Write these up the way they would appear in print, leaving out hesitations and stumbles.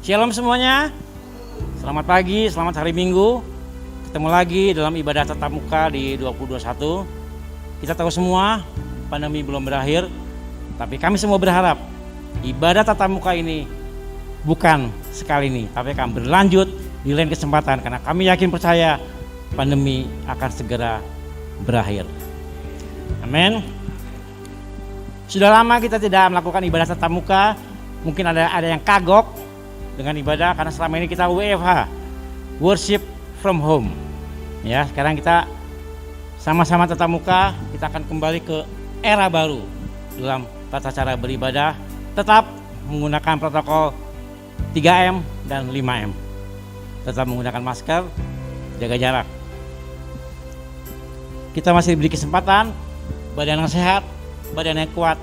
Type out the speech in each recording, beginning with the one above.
Shalom semuanya, selamat pagi, selamat hari Minggu. Ketemu lagi dalam ibadah tatap muka di 2021. Kita tahu semua pandemi belum berakhir, tapi kami semua berharap ibadah tatap muka ini bukan sekali ini, tapi akan berlanjut di lain kesempatan, karena kami yakin percaya pandemi akan segera berakhir. Amin. Sudah lama kita tidak melakukan ibadah tatap muka. Mungkin ada yang kagok dengan ibadah karena selama ini kita WFH, worship from home. Ya, sekarang kita sama-sama tatap muka, kita akan kembali ke era baru dalam tata cara beribadah, tetap menggunakan protokol 3M dan 5M. Tetap menggunakan masker, jaga jarak. Kita masih diberi kesempatan, badan yang sehat, badan yang kuat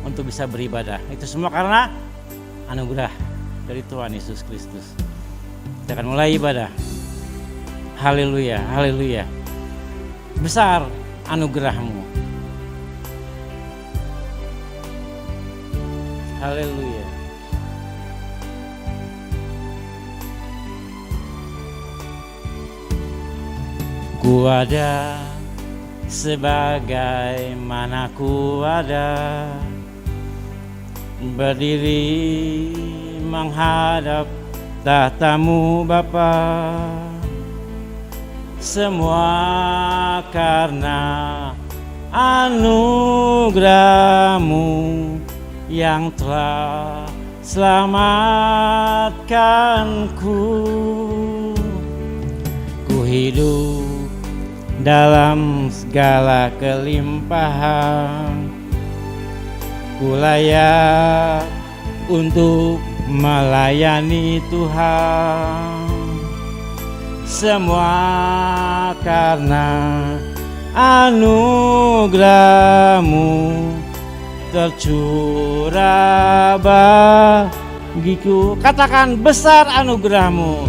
untuk bisa beribadah. Itu semua karena anugerah dari Tuhan Yesus Kristus. Kita akan mulai ibadah. Haleluya, haleluya. Besar anugerah-Mu. Haleluya. Ku ada sebagaimana ku ada, berdiri menghadap tahta-Mu Bapa. Semua karena anugerah-Mu yang telah selamatkanku. Ku hidup dalam segala kelimpahan, ku layak untuk melayani Tuhan. Semua karena anugerah-Mu tercurah bagiku. Katakan, besar anugerah-Mu,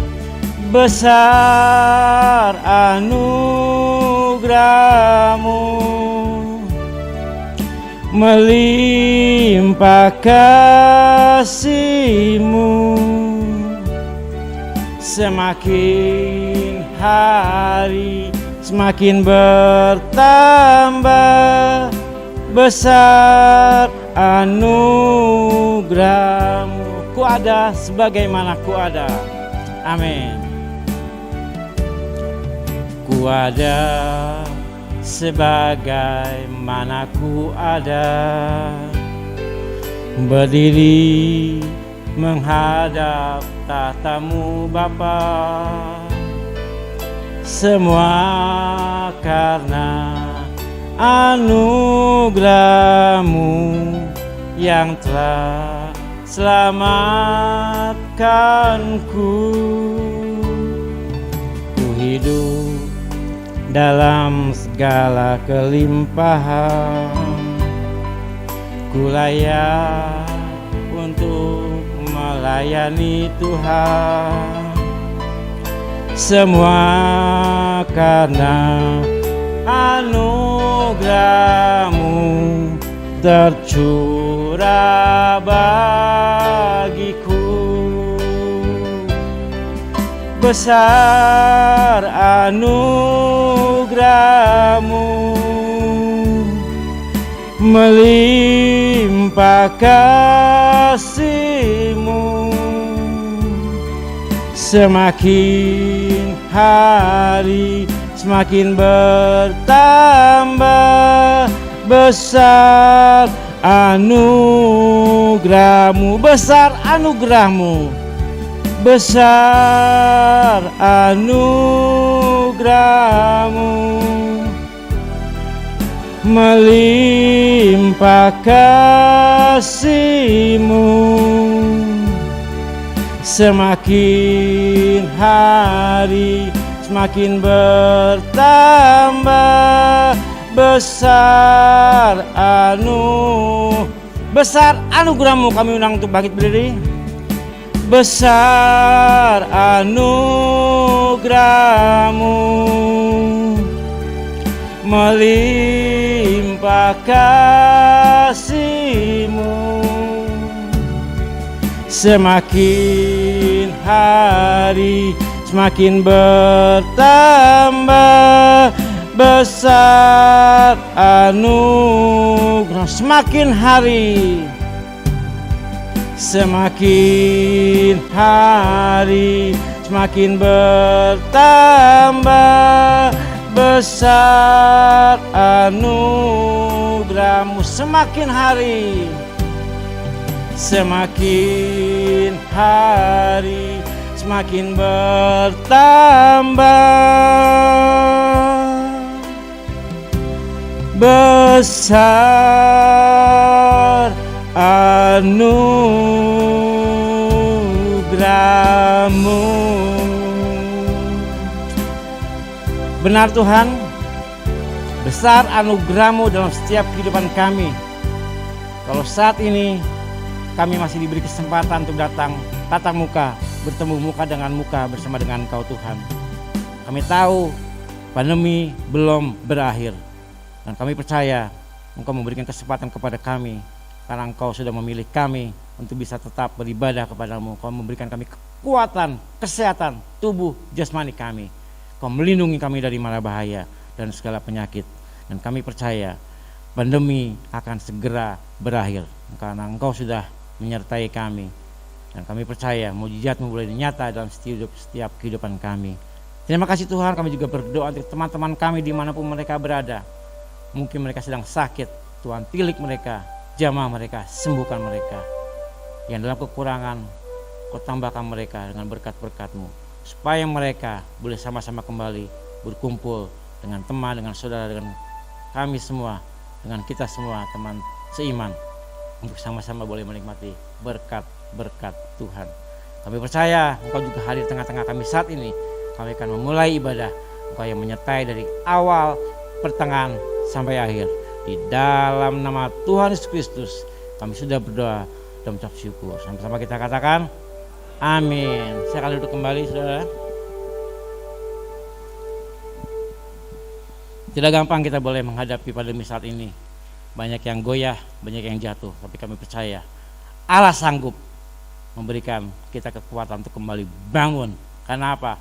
besar anugerah-Mu, melimpah kasih-Mu. Semakin hari semakin bertambah, besar anugerah-Mu. Ku ada sebagaimana ku ada. Amin. Ku ada sebagaimana ku ada, berdiri menghadap tahta-Mu Bapa. Semua karena anugerah-Mu yang telah selamatkanku. Ku hidup dalam segala kelimpahan, ku layak untuk melayani Tuhan. Semua karena anugerah-Mu tercurah bagiku. Besar anugerah-Mu, melimpah kasih-Mu. Semakin hari semakin bertambah, besar anugerah-Mu, besar anugerah-Mu, besar anugerah-Mu, melimpah kasih-Mu. Semakin hari semakin bertambah, besar anugerah-Mu. Kami undang untuk bangkit berdiri. Besar anugerah-Mu, melimpah kasih-Mu. Semakin hari semakin bertambah besar anugerah. Semakin hari semakin bertambah besar anugerahmu. Semakin hari semakin bertambah besar anugerahmu. Benar Tuhan, besar anugerahmu dalam setiap kehidupan kami. Kalau saat ini kami masih diberi kesempatan untuk datang tatap muka, bertemu muka dengan muka bersama dengan Engkau Tuhan. Kami tahu pandemi belum berakhir, dan kami percaya Engkau memberikan kesempatan kepada kami, karena Engkau sudah memilih kami untuk bisa tetap beribadah kepadamu. Engkau memberikan kami kekuatan, kesehatan, tubuh, jasmani kami. Engkau melindungi kami dari mara bahaya dan segala penyakit. Dan kami percaya pandemi akan segera berakhir, karena Engkau sudah menyertai kami. Dan kami percaya mujizat-Mu boleh nyata dalam setiap kehidupan kami. Terima kasih Tuhan. Kami juga berdoa untuk teman-teman kami dimanapun mereka berada. Mungkin mereka sedang sakit, Tuhan tilik mereka, jamah mereka, sembuhkan mereka. Yang dalam kekurangan, Kau tambahkan mereka dengan berkat-berkat-Mu, supaya mereka boleh sama-sama kembali berkumpul dengan teman, dengan saudara, dengan kami semua, dengan kita semua teman seiman, untuk sama-sama boleh menikmati berkat-berkat Tuhan. Kami percaya Engkau juga hadir tengah-tengah kami saat ini. Kami akan memulai ibadah, Engkau yang menyertai dari awal, pertengahan, sampai akhir. Di dalam nama Tuhan Yesus Kristus kami sudah berdoa dan mengucap syukur. Sama-sama kita katakan amin. Saya akan duduk kembali saudara. Tidak gampang kita boleh menghadapi pandemi saat ini. Banyak yang goyah, banyak yang jatuh, tapi kami percaya Allah sanggup memberikan kita kekuatan untuk kembali bangun. Karena apa?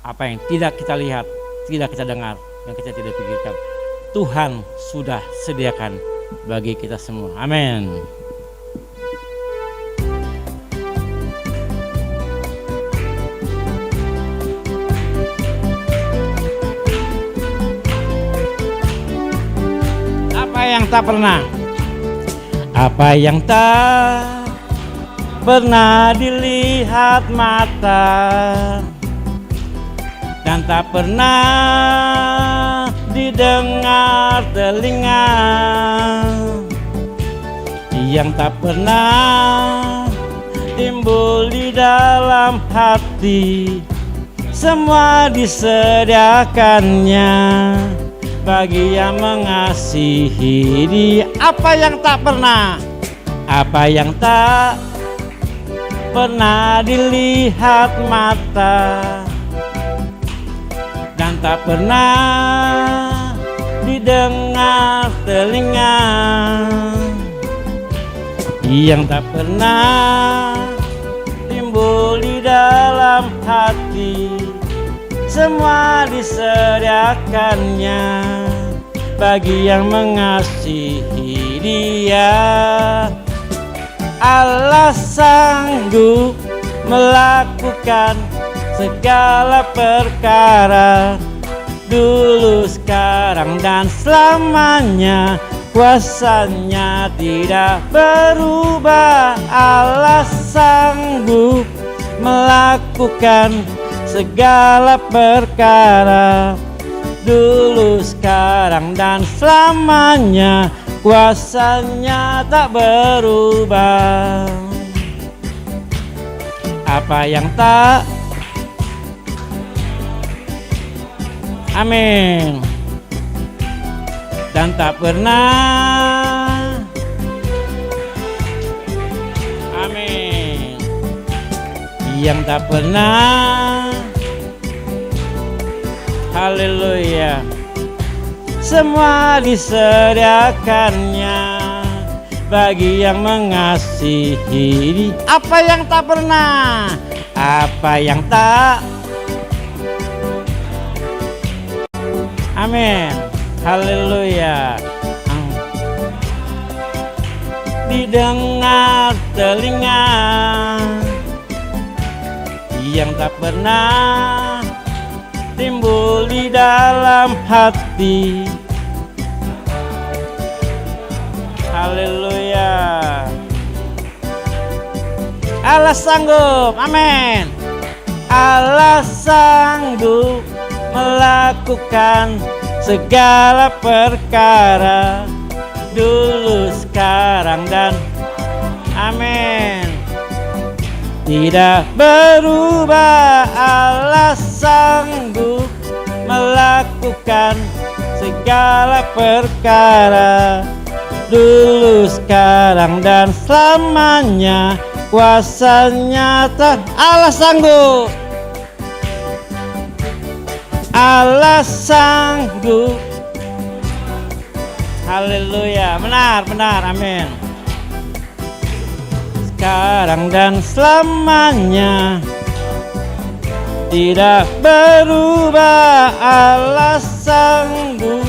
Apa yang tidak kita lihat, tidak kita dengar, yang kita tidak pikirkan, Tuhan sudah sediakan bagi kita semua. Amin. Apa yang tak pernah dilihat mata dan tak pernah didengar telinga, yang tak pernah timbul di dalam hati, semua disediakannya bagi yang mengasihi Dia. Apa yang tak pernah dilihat mata dan tak pernah didengar telinga, yang tak pernah timbul di dalam hati, semua disediakannya bagi yang mengasihi Dia. Allah sanggup melakukan segala perkara, dulu, sekarang, dan selamanya. Kuasanya tidak berubah. Allah sanggup melakukan segala perkara, dulu, sekarang, dan selamanya. Kuasanya tak berubah. Apa yang tak, amin, dan tak pernah, amin, yang tak pernah, haleluya, semua disediakannya bagi yang mengasihi. Apa yang tak pernah, Apa yang tak, amin, haleluya, didengar telinga yang tak pernah timbul di dalam hati. Haleluya. Allah sanggup, amin. Allah sanggup melakukan segala perkara dulu, sekarang, dan amin. Tidak berubah, Allah sanggup melakukan segala perkara dulu, sekarang, dan selamanya. Kuasanya tak, Allah sanggup, Allah sanggup. Haleluya, benar, amin. Sekarang dan selamanya, tidak berubah, Allah sanggup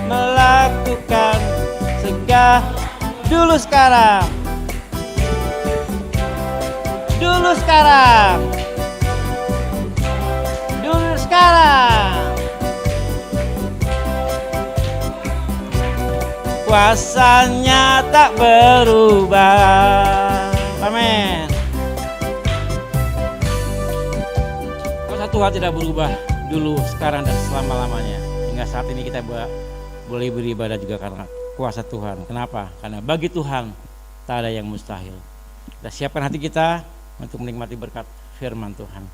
melakukan segala dulu, sekarang, dulu, sekarang, dulu, sekarang. Kuasanya tak berubah, amin. Kuasa Tuhan tidak berubah dulu, sekarang, dan selama-lamanya. Hingga saat ini kita boleh beribadah juga karena kuasa Tuhan. Kenapa? Karena bagi Tuhan tak ada yang mustahil. Kita siapkan hati kita untuk menikmati berkat firman Tuhan.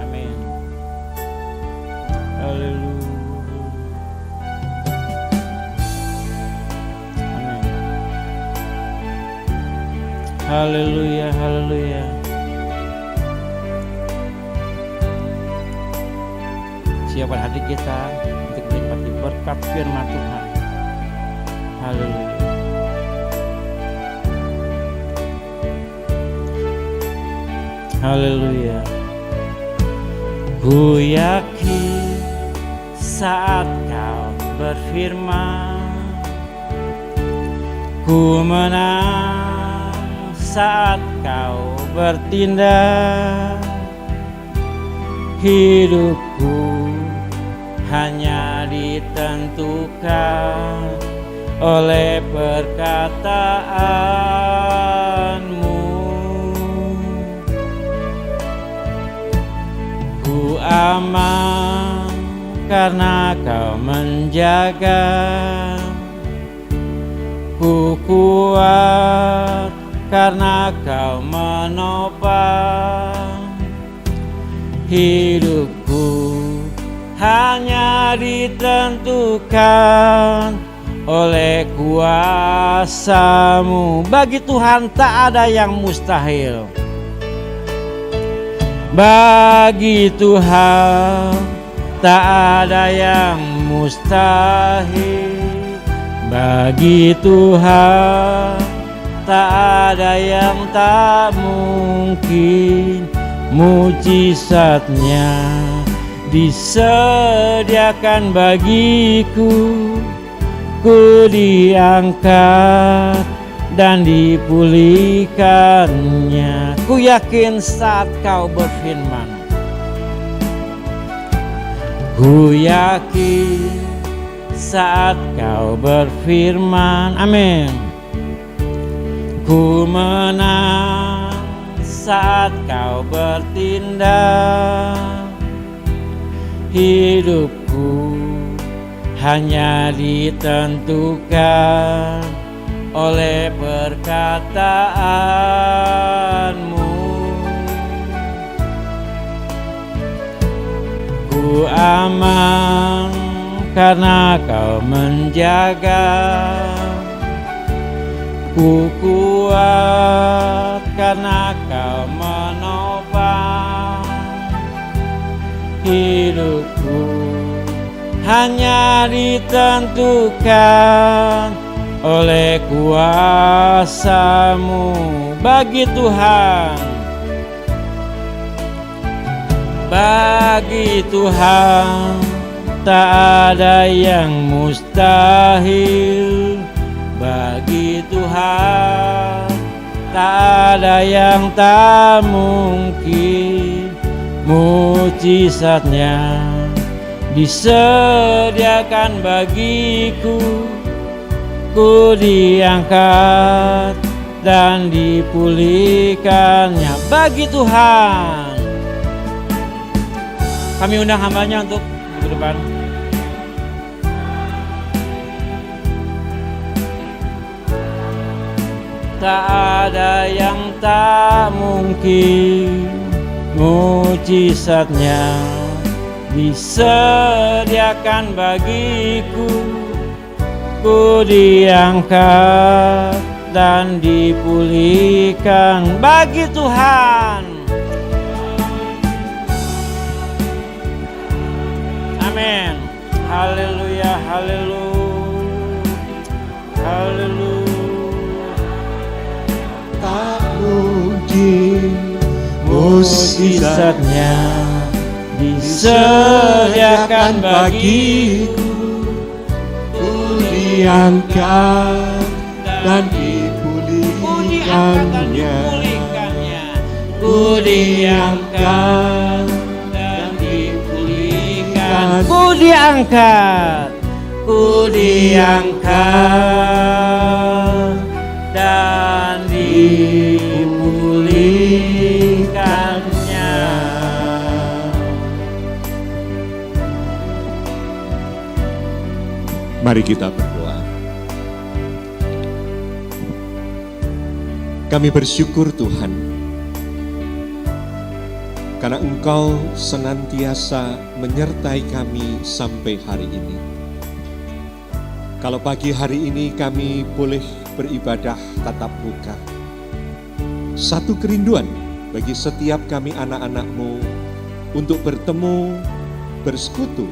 Amin. Haleluya. Haleluya, haleluya. Siapkan hati kita untuk menikmati berkat firman Tuhan. Haleluya. Haleluya. Ku yakin saat kau berfirman, ku menang saat kau bertindak. Hidupku hanya ditentukan oleh perkataanmu. Ku aman karena kau menjaga, ku kuat karena kau menopang. Hidupku hanya ditentukan oleh kuasa-Mu. Bagi Tuhan tak ada yang mustahil. Bagi Tuhan tak ada yang mustahil. Bagi Tuhan tak ada yang tak mungkin. Mujizatnya disediakan bagiku, ku diangkat dan dipulihkannya. Ku yakin saat kau berfirman, ku yakin saat kau berfirman, amin. Ku menang saat kau bertindak. Hidupku hanya ditentukan oleh perkataanmu. Ku aman karena kau menjaga. Ku kuat karena kau menopang hidupku, hanya ditentukan oleh kuasa-Mu. Bagi Tuhan, bagi Tuhan tak ada yang mustahil. Bagi Tuhan tak ada yang tak mungkin. Mujizatnya disediakan bagiku. Ku diangkat dan dipulihkannya. Bagi Tuhan. Kami undang hambanya untuk ke depan. Tak ada yang tak mungkin. Mujizatnya disediakan bagiku. Ku diangkat dan dipulihkan. Bagi Tuhan. Amin. Haleluya, haleluya, haleluya. Tak mungkin mujizatnya disediakan bagiku. Ku diangkat dan dipulihkannya. Ku diangkat dan dipulihkan. Ku diangkat, ku diangkat dan dipulihkannya. Mari kita berdoa. Kami bersyukur Tuhan, karena Engkau senantiasa menyertai kami sampai hari ini. Kalau pagi hari ini kami boleh beribadah tatap muka, satu kerinduan bagi setiap kami anak-anak-Mu untuk bertemu, bersekutu,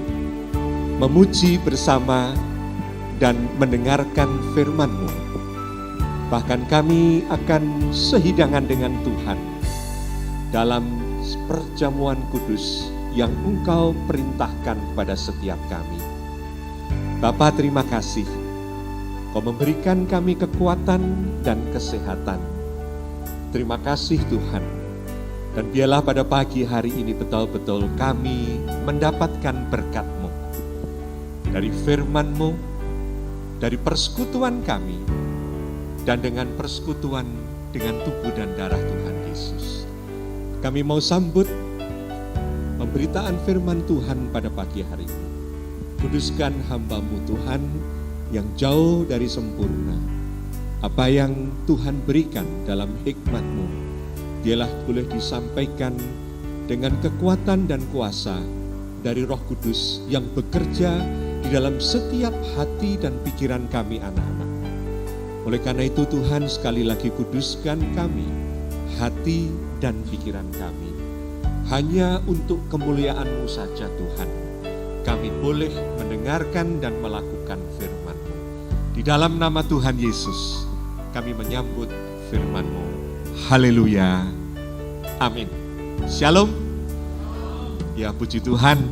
memuji bersama, dan mendengarkan firman-Mu. Bahkan kami akan sehidangan dengan Tuhan dalam perjamuan kudus yang Engkau perintahkan kepada setiap kami. Bapa, terima kasih. Kau memberikan kami kekuatan dan kesehatan. Terima kasih Tuhan. Dan biarlah pada pagi hari ini betul-betul kami mendapatkan berkat-Mu. Dari firman-Mu, dari persekutuan kami, dan dengan persekutuan dengan tubuh dan darah Tuhan Yesus. Kami mau sambut pemberitaan firman Tuhan pada pagi hari ini. Kuduskan hamba-Mu Tuhan yang jauh dari sempurna. Apa yang Tuhan berikan dalam hikmat-Mu, biarlah boleh disampaikan dengan kekuatan dan kuasa dari Roh Kudus yang bekerja di dalam setiap hati dan pikiran kami anak-anak. Oleh karena itu Tuhan, sekali lagi kuduskan kami, hati dan pikiran kami. Hanya untuk kemuliaan-Mu saja Tuhan, kami boleh mendengarkan dan melakukan firman-Mu. Di dalam nama Tuhan Yesus, kami menyambut firman-Mu. Haleluya. Amin. Shalom. Ya, puji Tuhan,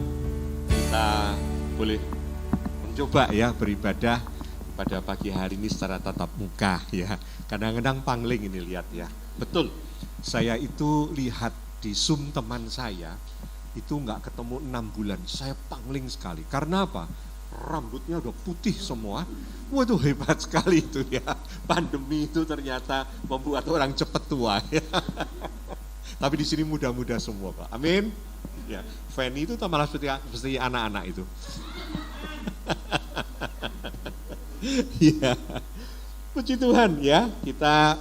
kita boleh mencoba ya beribadah pada pagi hari ini secara tatap muka ya. Kadang-kadang pangling ini lihat ya. Betul, saya itu lihat di Zoom teman saya, itu nggak ketemu 6 bulan, saya pangling sekali. Karena apa? Rambutnya udah putih semua. Waduh, hebat sekali itu ya. Pandemi itu ternyata membuat orang cepat tua ya. Tapi di sini muda-muda semua Pak. Amin. Ya, Fanny itu malah seperti anak-anak itu. Ya. Puji Tuhan ya. Kita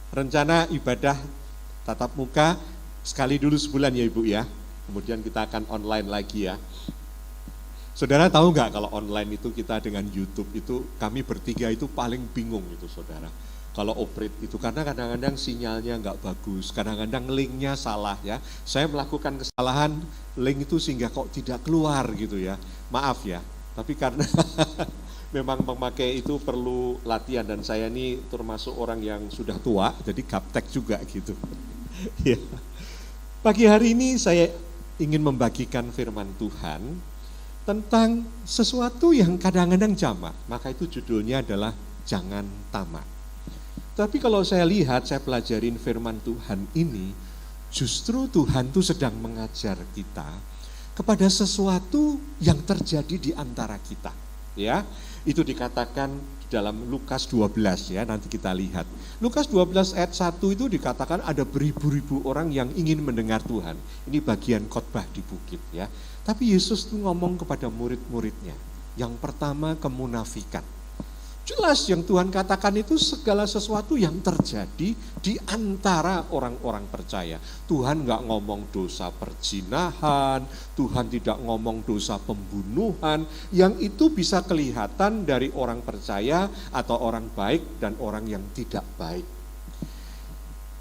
rencana ibadah tatap muka sekali dulu sebulan ya Ibu ya. Kemudian kita akan online lagi ya. Saudara tahu nggak kalau online itu kita dengan YouTube itu kami bertiga itu paling bingung itu saudara. Kalau operate itu karena kadang-kadang sinyalnya nggak bagus, kadang-kadang linknya salah ya. Saya melakukan kesalahan link itu sehingga kok tidak keluar gitu ya. Maaf ya, tapi karena memang memakai itu perlu latihan dan saya ini termasuk orang yang sudah tua, jadi gaptek juga gitu. Ya. Pagi hari ini saya ingin membagikan firman Tuhan tentang sesuatu yang kadang-kadang jamak, maka itu judulnya adalah jangan tamak. Tapi kalau saya lihat, saya pelajarin firman Tuhan ini, justru Tuhan itu sedang mengajar kita kepada sesuatu yang terjadi di antara kita. Ya, itu dikatakan dalam Lukas 12 ya, nanti kita lihat. Lukas 12 ayat 1 itu dikatakan ada beribu-ribu orang yang ingin mendengar Tuhan. Ini bagian khotbah di bukit ya. Tapi Yesus tuh ngomong kepada murid-muridnya. Yang pertama kemunafikan. Jelas yang Tuhan katakan itu segala sesuatu yang terjadi di antara orang-orang percaya. Tuhan nggak ngomong dosa perzinahan, Tuhan tidak ngomong dosa pembunuhan, yang itu bisa kelihatan dari orang percaya atau orang baik dan orang yang tidak baik.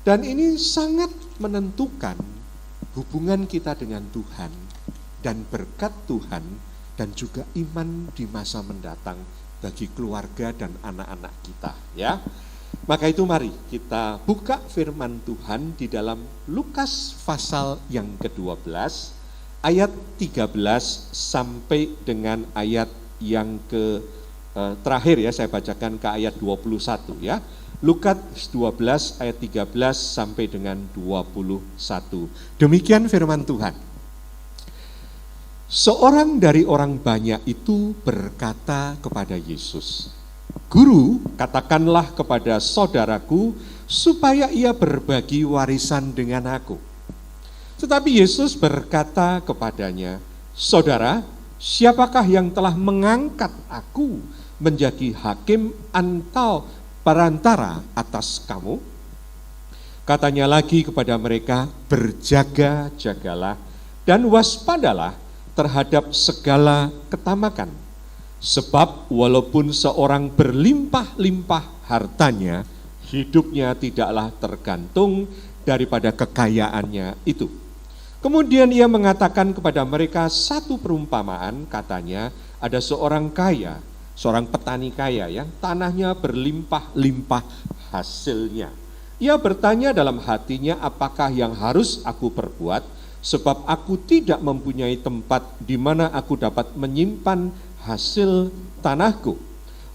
Dan ini sangat menentukan hubungan kita dengan Tuhan dan berkat Tuhan dan juga iman di masa mendatang bagi keluarga dan anak-anak kita ya. Maka itu mari kita buka firman Tuhan di dalam Lukas pasal yang ke-12 ayat 13 sampai dengan ayat yang terakhir ya, saya bacakan ke ayat 21 ya. Lukas 12 ayat 13 sampai dengan 21. Demikian firman Tuhan. Seorang dari orang banyak itu berkata kepada Yesus, "Guru, katakanlah kepada saudaraku supaya ia berbagi warisan dengan aku." Tetapi Yesus berkata kepadanya, "Saudara, siapakah yang telah mengangkat aku menjadi hakim atau perantara atas kamu?" Katanya lagi kepada mereka, "Berjaga-jagalah dan waspadalah terhadap segala ketamakan. Sebab walaupun seorang berlimpah-limpah hartanya, hidupnya tidaklah tergantung daripada kekayaannya itu." Kemudian ia mengatakan kepada mereka satu perumpamaan, katanya, ada seorang kaya, seorang petani kaya yang tanahnya berlimpah-limpah hasilnya. Ia bertanya dalam hatinya, apakah yang harus aku perbuat? Sebab aku tidak mempunyai tempat di mana aku dapat menyimpan hasil tanahku.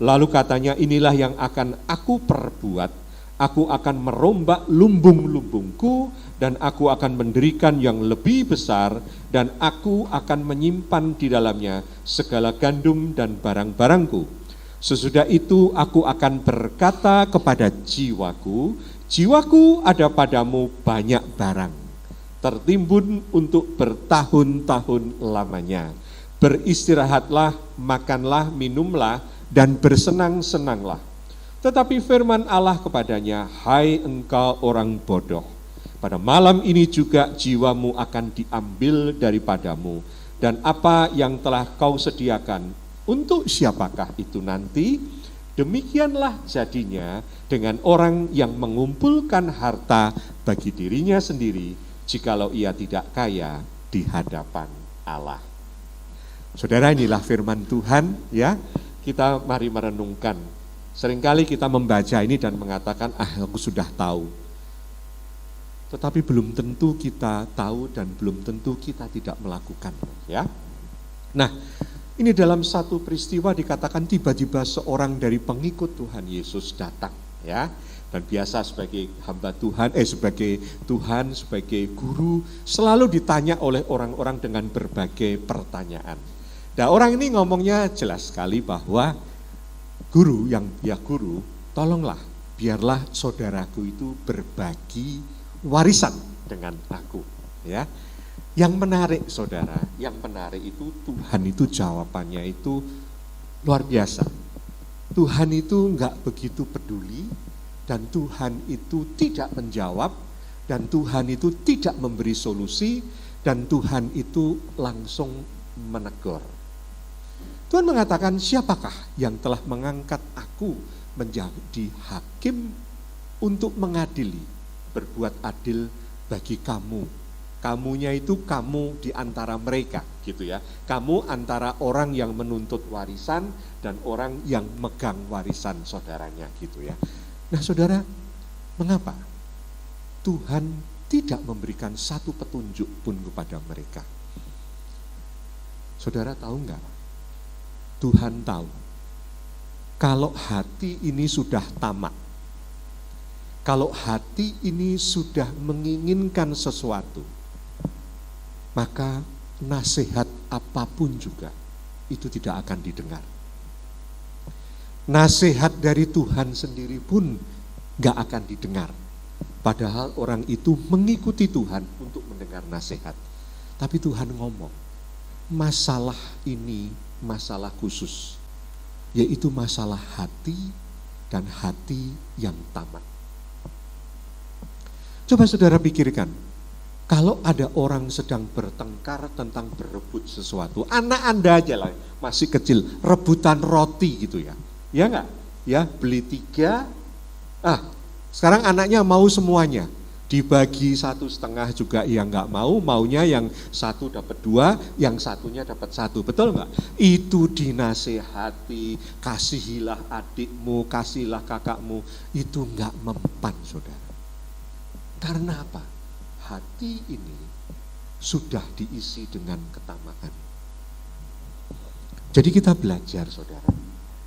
Lalu katanya, inilah yang akan aku perbuat. Aku akan merombak lumbung-lumbungku dan aku akan mendirikan yang lebih besar dan aku akan menyimpan di dalamnya segala gandum dan barang-barangku. Sesudah itu aku akan berkata kepada jiwaku, jiwaku ada padamu banyak barang, tertimbun untuk bertahun-tahun lamanya. Beristirahatlah, makanlah, minumlah, dan bersenang-senanglah. Tetapi firman Allah kepadanya, hai engkau orang bodoh, pada malam ini juga jiwamu akan diambil daripadamu, dan apa yang telah kau sediakan, untuk siapakah itu nanti? Demikianlah jadinya dengan orang yang mengumpulkan harta bagi dirinya sendiri, jikalau ia tidak kaya di hadapan Allah. Saudara, inilah firman Tuhan ya. Kita mari merenungkan. Seringkali kita membaca ini dan mengatakan, aku sudah tahu. Tetapi belum tentu kita tahu dan belum tentu kita tidak melakukan ya. Nah, ini dalam satu peristiwa dikatakan tiba-tiba seorang dari pengikut Tuhan Yesus datang ya. Dan biasa sebagai hamba Tuhan, sebagai Tuhan, sebagai guru, selalu ditanya oleh orang-orang dengan berbagai pertanyaan. Nah, orang ini ngomongnya jelas sekali bahwa guru, tolonglah, biarlah saudaraku itu berbagi warisan dengan aku. Ya, yang menarik saudara, yang menarik itu Tuhan itu jawabannya itu luar biasa. Tuhan itu enggak begitu peduli. Dan Tuhan itu tidak menjawab, dan Tuhan itu tidak memberi solusi, dan Tuhan itu langsung menegur. Tuhan mengatakan, siapakah yang telah mengangkat aku menjadi hakim untuk mengadili, berbuat adil bagi kamu. Kamunya itu kamu di antara mereka, gitu ya. Kamu antara orang yang menuntut warisan dan orang yang megang warisan saudaranya, gitu ya. Nah saudara, mengapa Tuhan tidak memberikan satu petunjuk pun kepada mereka? Saudara tahu enggak? Tuhan tahu kalau hati ini sudah tamak, kalau hati ini sudah menginginkan sesuatu, maka nasihat apapun juga itu tidak akan didengar. Nasihat dari Tuhan sendiri pun gak akan didengar. Padahal orang itu mengikuti Tuhan untuk mendengar nasihat. Tapi Tuhan ngomong, masalah ini masalah khusus, yaitu masalah hati dan hati yang tamak. Coba saudara pikirkan, kalau ada orang sedang bertengkar tentang berebut sesuatu, anak Anda aja lah, masih kecil, rebutan roti gitu ya. Ya enggak? Ya, beli 3, sekarang anaknya mau semuanya. Dibagi 1,5 juga yang enggak mau, maunya yang 1 dapat 2, yang satunya dapat 1, betul enggak? Itu dinasehati, kasihilah adikmu, kasihilah kakakmu, itu enggak mempan saudara. Karena apa? Hati ini sudah diisi dengan ketamakan. Jadi kita belajar saudara,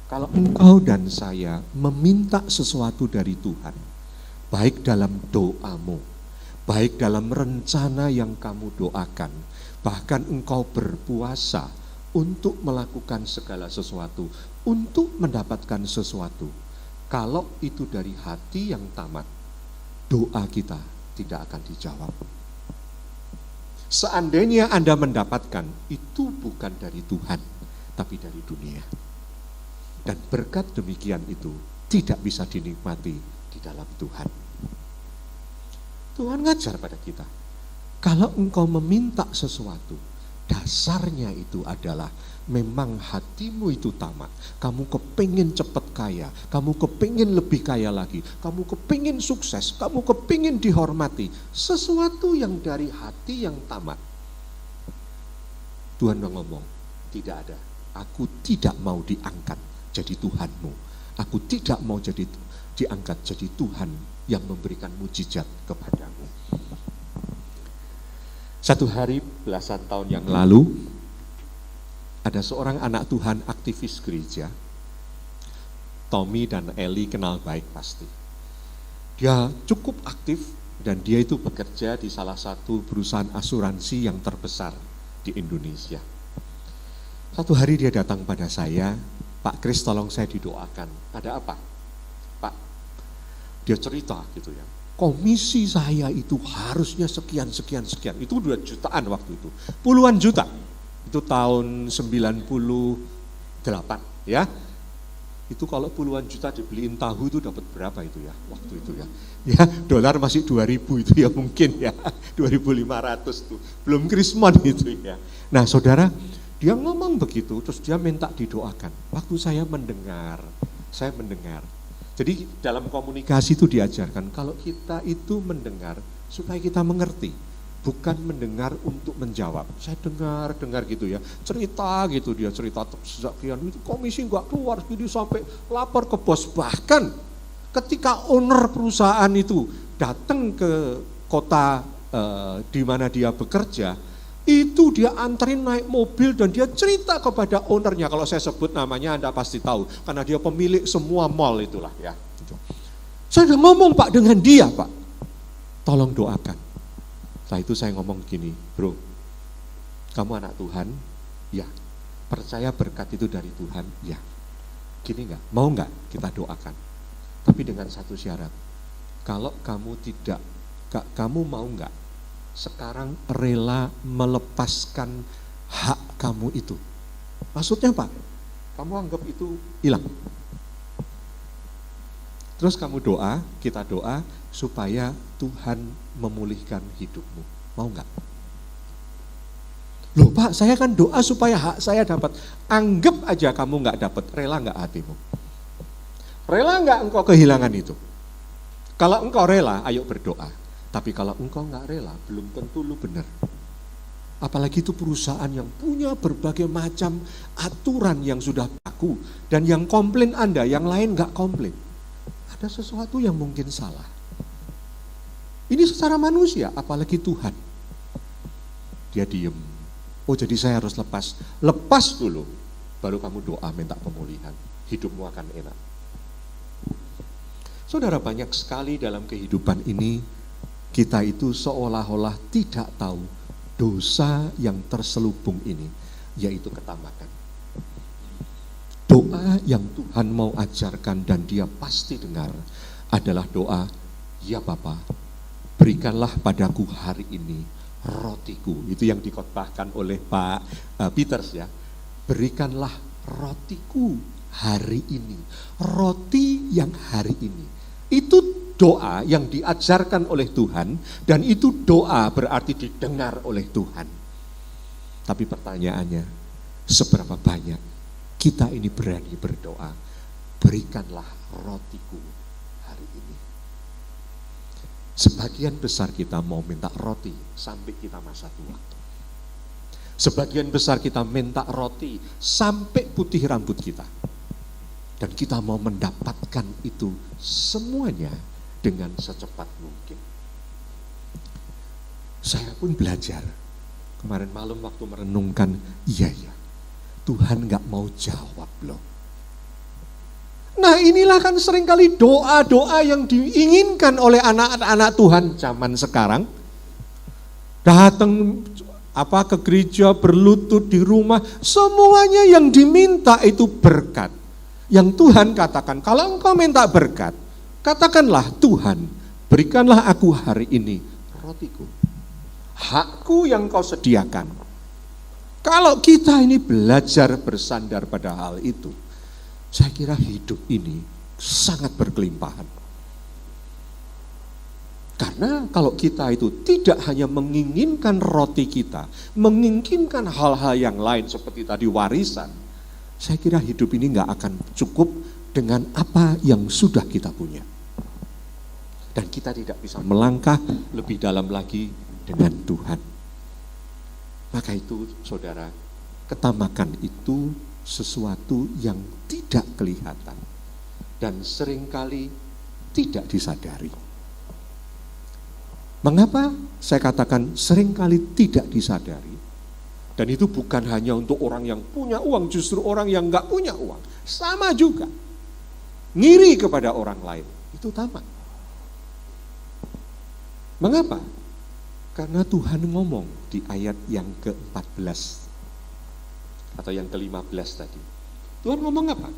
kalau engkau dan saya meminta sesuatu dari Tuhan, baik dalam doamu, baik dalam rencana yang kamu doakan, bahkan engkau berpuasa untuk melakukan segala sesuatu, untuk mendapatkan sesuatu, kalau itu dari hati yang tamak, doa kita tidak akan dijawab. Seandainya Anda mendapatkan, itu bukan dari Tuhan, tapi dari dunia. Dan berkat demikian itu tidak bisa dinikmati di dalam Tuhan. Tuhan ngajar pada kita, kalau engkau meminta sesuatu, dasarnya itu adalah memang hatimu itu tamak. Kamu kepingin cepat kaya, kamu kepingin lebih kaya lagi, kamu kepingin sukses, kamu kepingin dihormati. Sesuatu yang dari hati yang tamak. Tuhan ngomong, tidak ada. Aku tidak mau diangkat jadi Tuhanmu. Aku tidak mau diangkat jadi Tuhan yang memberikan mujizat kepadamu. Satu hari belasan tahun yang lalu, ada seorang anak Tuhan aktivis gereja. Tommy dan Eli kenal baik pasti. Dia cukup aktif dan dia itu bekerja di salah satu perusahaan asuransi yang terbesar di Indonesia. Satu hari dia datang pada saya, Pak Kris tolong saya didoakan. Ada apa? Pak, dia cerita gitu ya. Komisi saya itu harusnya sekian. Itu 2 jutaan waktu itu. Puluhan juta. Itu tahun 98 ya. Itu kalau puluhan juta dibeliin tahu itu dapat berapa itu ya waktu itu ya. Ya, dolar masih 2.000 itu ya mungkin ya. 2.500 tuh. Belum krismon itu ya. Nah, saudara, dia ngomong begitu, terus dia minta didoakan. Waktu saya mendengar. Jadi dalam komunikasi itu diajarkan, kalau kita itu mendengar supaya kita mengerti, bukan mendengar untuk menjawab. Saya dengar gitu ya, cerita gitu dia cerita sekian itu komisi enggak keluar, jadi sampai lapor ke bos. Bahkan ketika owner perusahaan itu datang ke kota di mana dia bekerja, itu dia anterin naik mobil dan dia cerita kepada ownernya. Kalau saya sebut namanya Anda pasti tahu, karena dia pemilik semua mall itulah ya. Saya udah ngomong Pak dengan dia Pak, tolong doakan. Setelah itu saya ngomong gini, bro, kamu anak Tuhan? Ya. Percaya berkat itu dari Tuhan? Ya. Gini enggak, mau enggak kita doakan? Tapi dengan satu syarat, kalau kamu tidak, kamu mau enggak sekarang rela melepaskan hak kamu itu? Maksudnya Pak, kamu anggap itu hilang. Terus kamu doa, kita doa supaya Tuhan memulihkan hidupmu. Mau enggak? Loh Pak, saya kan doa supaya hak saya dapat. Anggap aja kamu nggak dapat, rela nggak hatimu? Rela nggak engkau kehilangan itu? Kalau engkau rela, ayo berdoa. Tapi kalau engkau nggak rela, belum tentu lu benar. Apalagi itu perusahaan yang punya berbagai macam aturan yang sudah baku. Dan yang komplain Anda, yang lain nggak komplain. Ada sesuatu yang mungkin salah. Ini secara manusia, apalagi Tuhan. Dia diem. Oh jadi saya harus lepas. Lepas dulu, baru kamu doa minta pemulihan. Hidupmu akan enak. Saudara, banyak sekali dalam kehidupan ini, kita itu seolah-olah tidak tahu dosa yang terselubung ini, yaitu ketamakan. Doa yang Tuhan mau ajarkan dan dia pasti dengar adalah doa, ya Bapa, berikanlah padaku hari ini rotiku. Itu yang dikhotbahkan oleh Pak Peters ya. Berikanlah rotiku hari ini. Roti yang hari ini. Itu doa yang diajarkan oleh Tuhan, dan itu doa berarti didengar oleh Tuhan. Tapi pertanyaannya, seberapa banyak kita ini berani berdoa, berikanlah rotiku hari ini. Sebagian besar kita mau minta roti sampai kita masa tua. Sebagian besar kita minta roti sampai putih rambut kita. Dan kita mau mendapatkan itu semuanya dengan secepat mungkin. Saya pun belajar. Kemarin malam waktu merenungkan, iya, Tuhan gak mau jawab loh. Nah inilah kan seringkali doa-doa yang diinginkan oleh anak-anak Tuhan zaman sekarang. Datang ke gereja, berlutut di rumah, semuanya yang diminta itu berkat. Yang Tuhan katakan, kalau engkau minta berkat, katakanlah Tuhan, berikanlah aku hari ini rotiku. Hakku yang kau sediakan. Kalau kita ini belajar bersandar pada hal itu, saya kira hidup ini sangat berkelimpahan. Karena kalau kita itu tidak hanya menginginkan roti kita, menginginkan hal-hal yang lain seperti tadi warisan, saya kira hidup ini gak akan cukup dengan apa yang sudah kita punya. Dan kita tidak bisa melangkah lebih dalam lagi dengan Tuhan. Maka itu saudara, ketamakan itu sesuatu yang tidak kelihatan dan seringkali tidak disadari. Mengapa saya katakan seringkali tidak disadari? Dan itu bukan hanya untuk orang yang punya uang, justru orang yang gak punya uang. Sama juga. Ngiri kepada orang lain, itu tamak. Mengapa? Karena Tuhan ngomong di ayat yang ke-14 atau yang ke-15 tadi. Tuhan ngomong apa?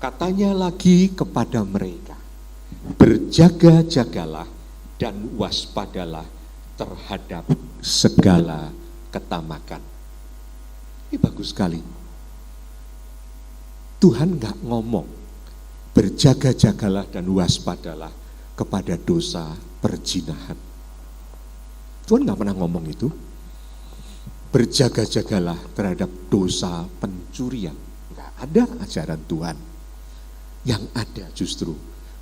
Katanya lagi kepada mereka, berjaga-jagalah dan waspadalah terhadap segala ketamakan. Ini bagus sekali. Tuhan gak ngomong berjaga-jagalah dan waspadalah kepada dosa perzinahan. Tuhan gak pernah ngomong itu. Berjaga-jagalah terhadap dosa pencurian. Gak ada ajaran Tuhan. Yang ada justru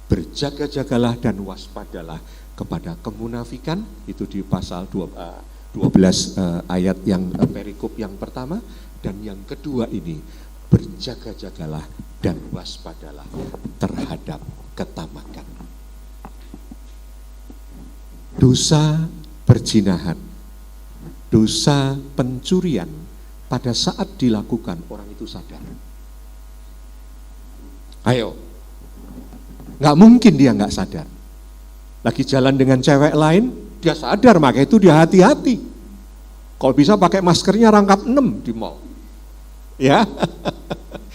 berjaga-jagalah dan waspadalah kepada kemunafikan. Itu di pasal 12 ayat yang perikop yang pertama, dan yang kedua ini berjaga-jagalah dan waspadalah terhadap ketamakan. Dosa perzinahan, dosa pencurian pada saat dilakukan orang itu sadar. Ayo, nggak mungkin dia nggak sadar. Lagi jalan dengan cewek lain, dia sadar, maka itu dia hati-hati. Kalau bisa pakai maskernya rangkap 6 di mall. Ya,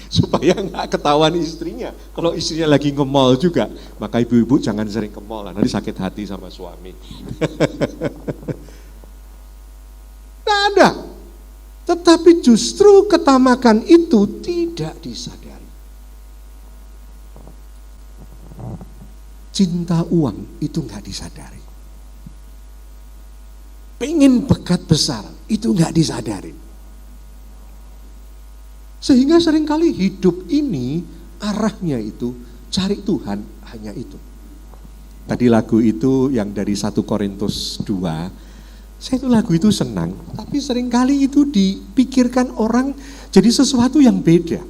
supaya nggak ketahuan istrinya. Kalau istrinya lagi nge-mall juga, maka ibu-ibu jangan sering ke mall, nanti sakit hati sama suami. Nggak ada. Tetapi justru ketamakan itu tidak disadari. Cinta uang itu nggak disadari. Pengen berkat besar, itu nggak disadarin. Sehingga seringkali hidup ini arahnya itu cari Tuhan hanya itu. Tadi lagu itu yang dari 1 Korintus 2, saya itu lagu itu senang, tapi seringkali itu dipikirkan orang jadi sesuatu yang beda.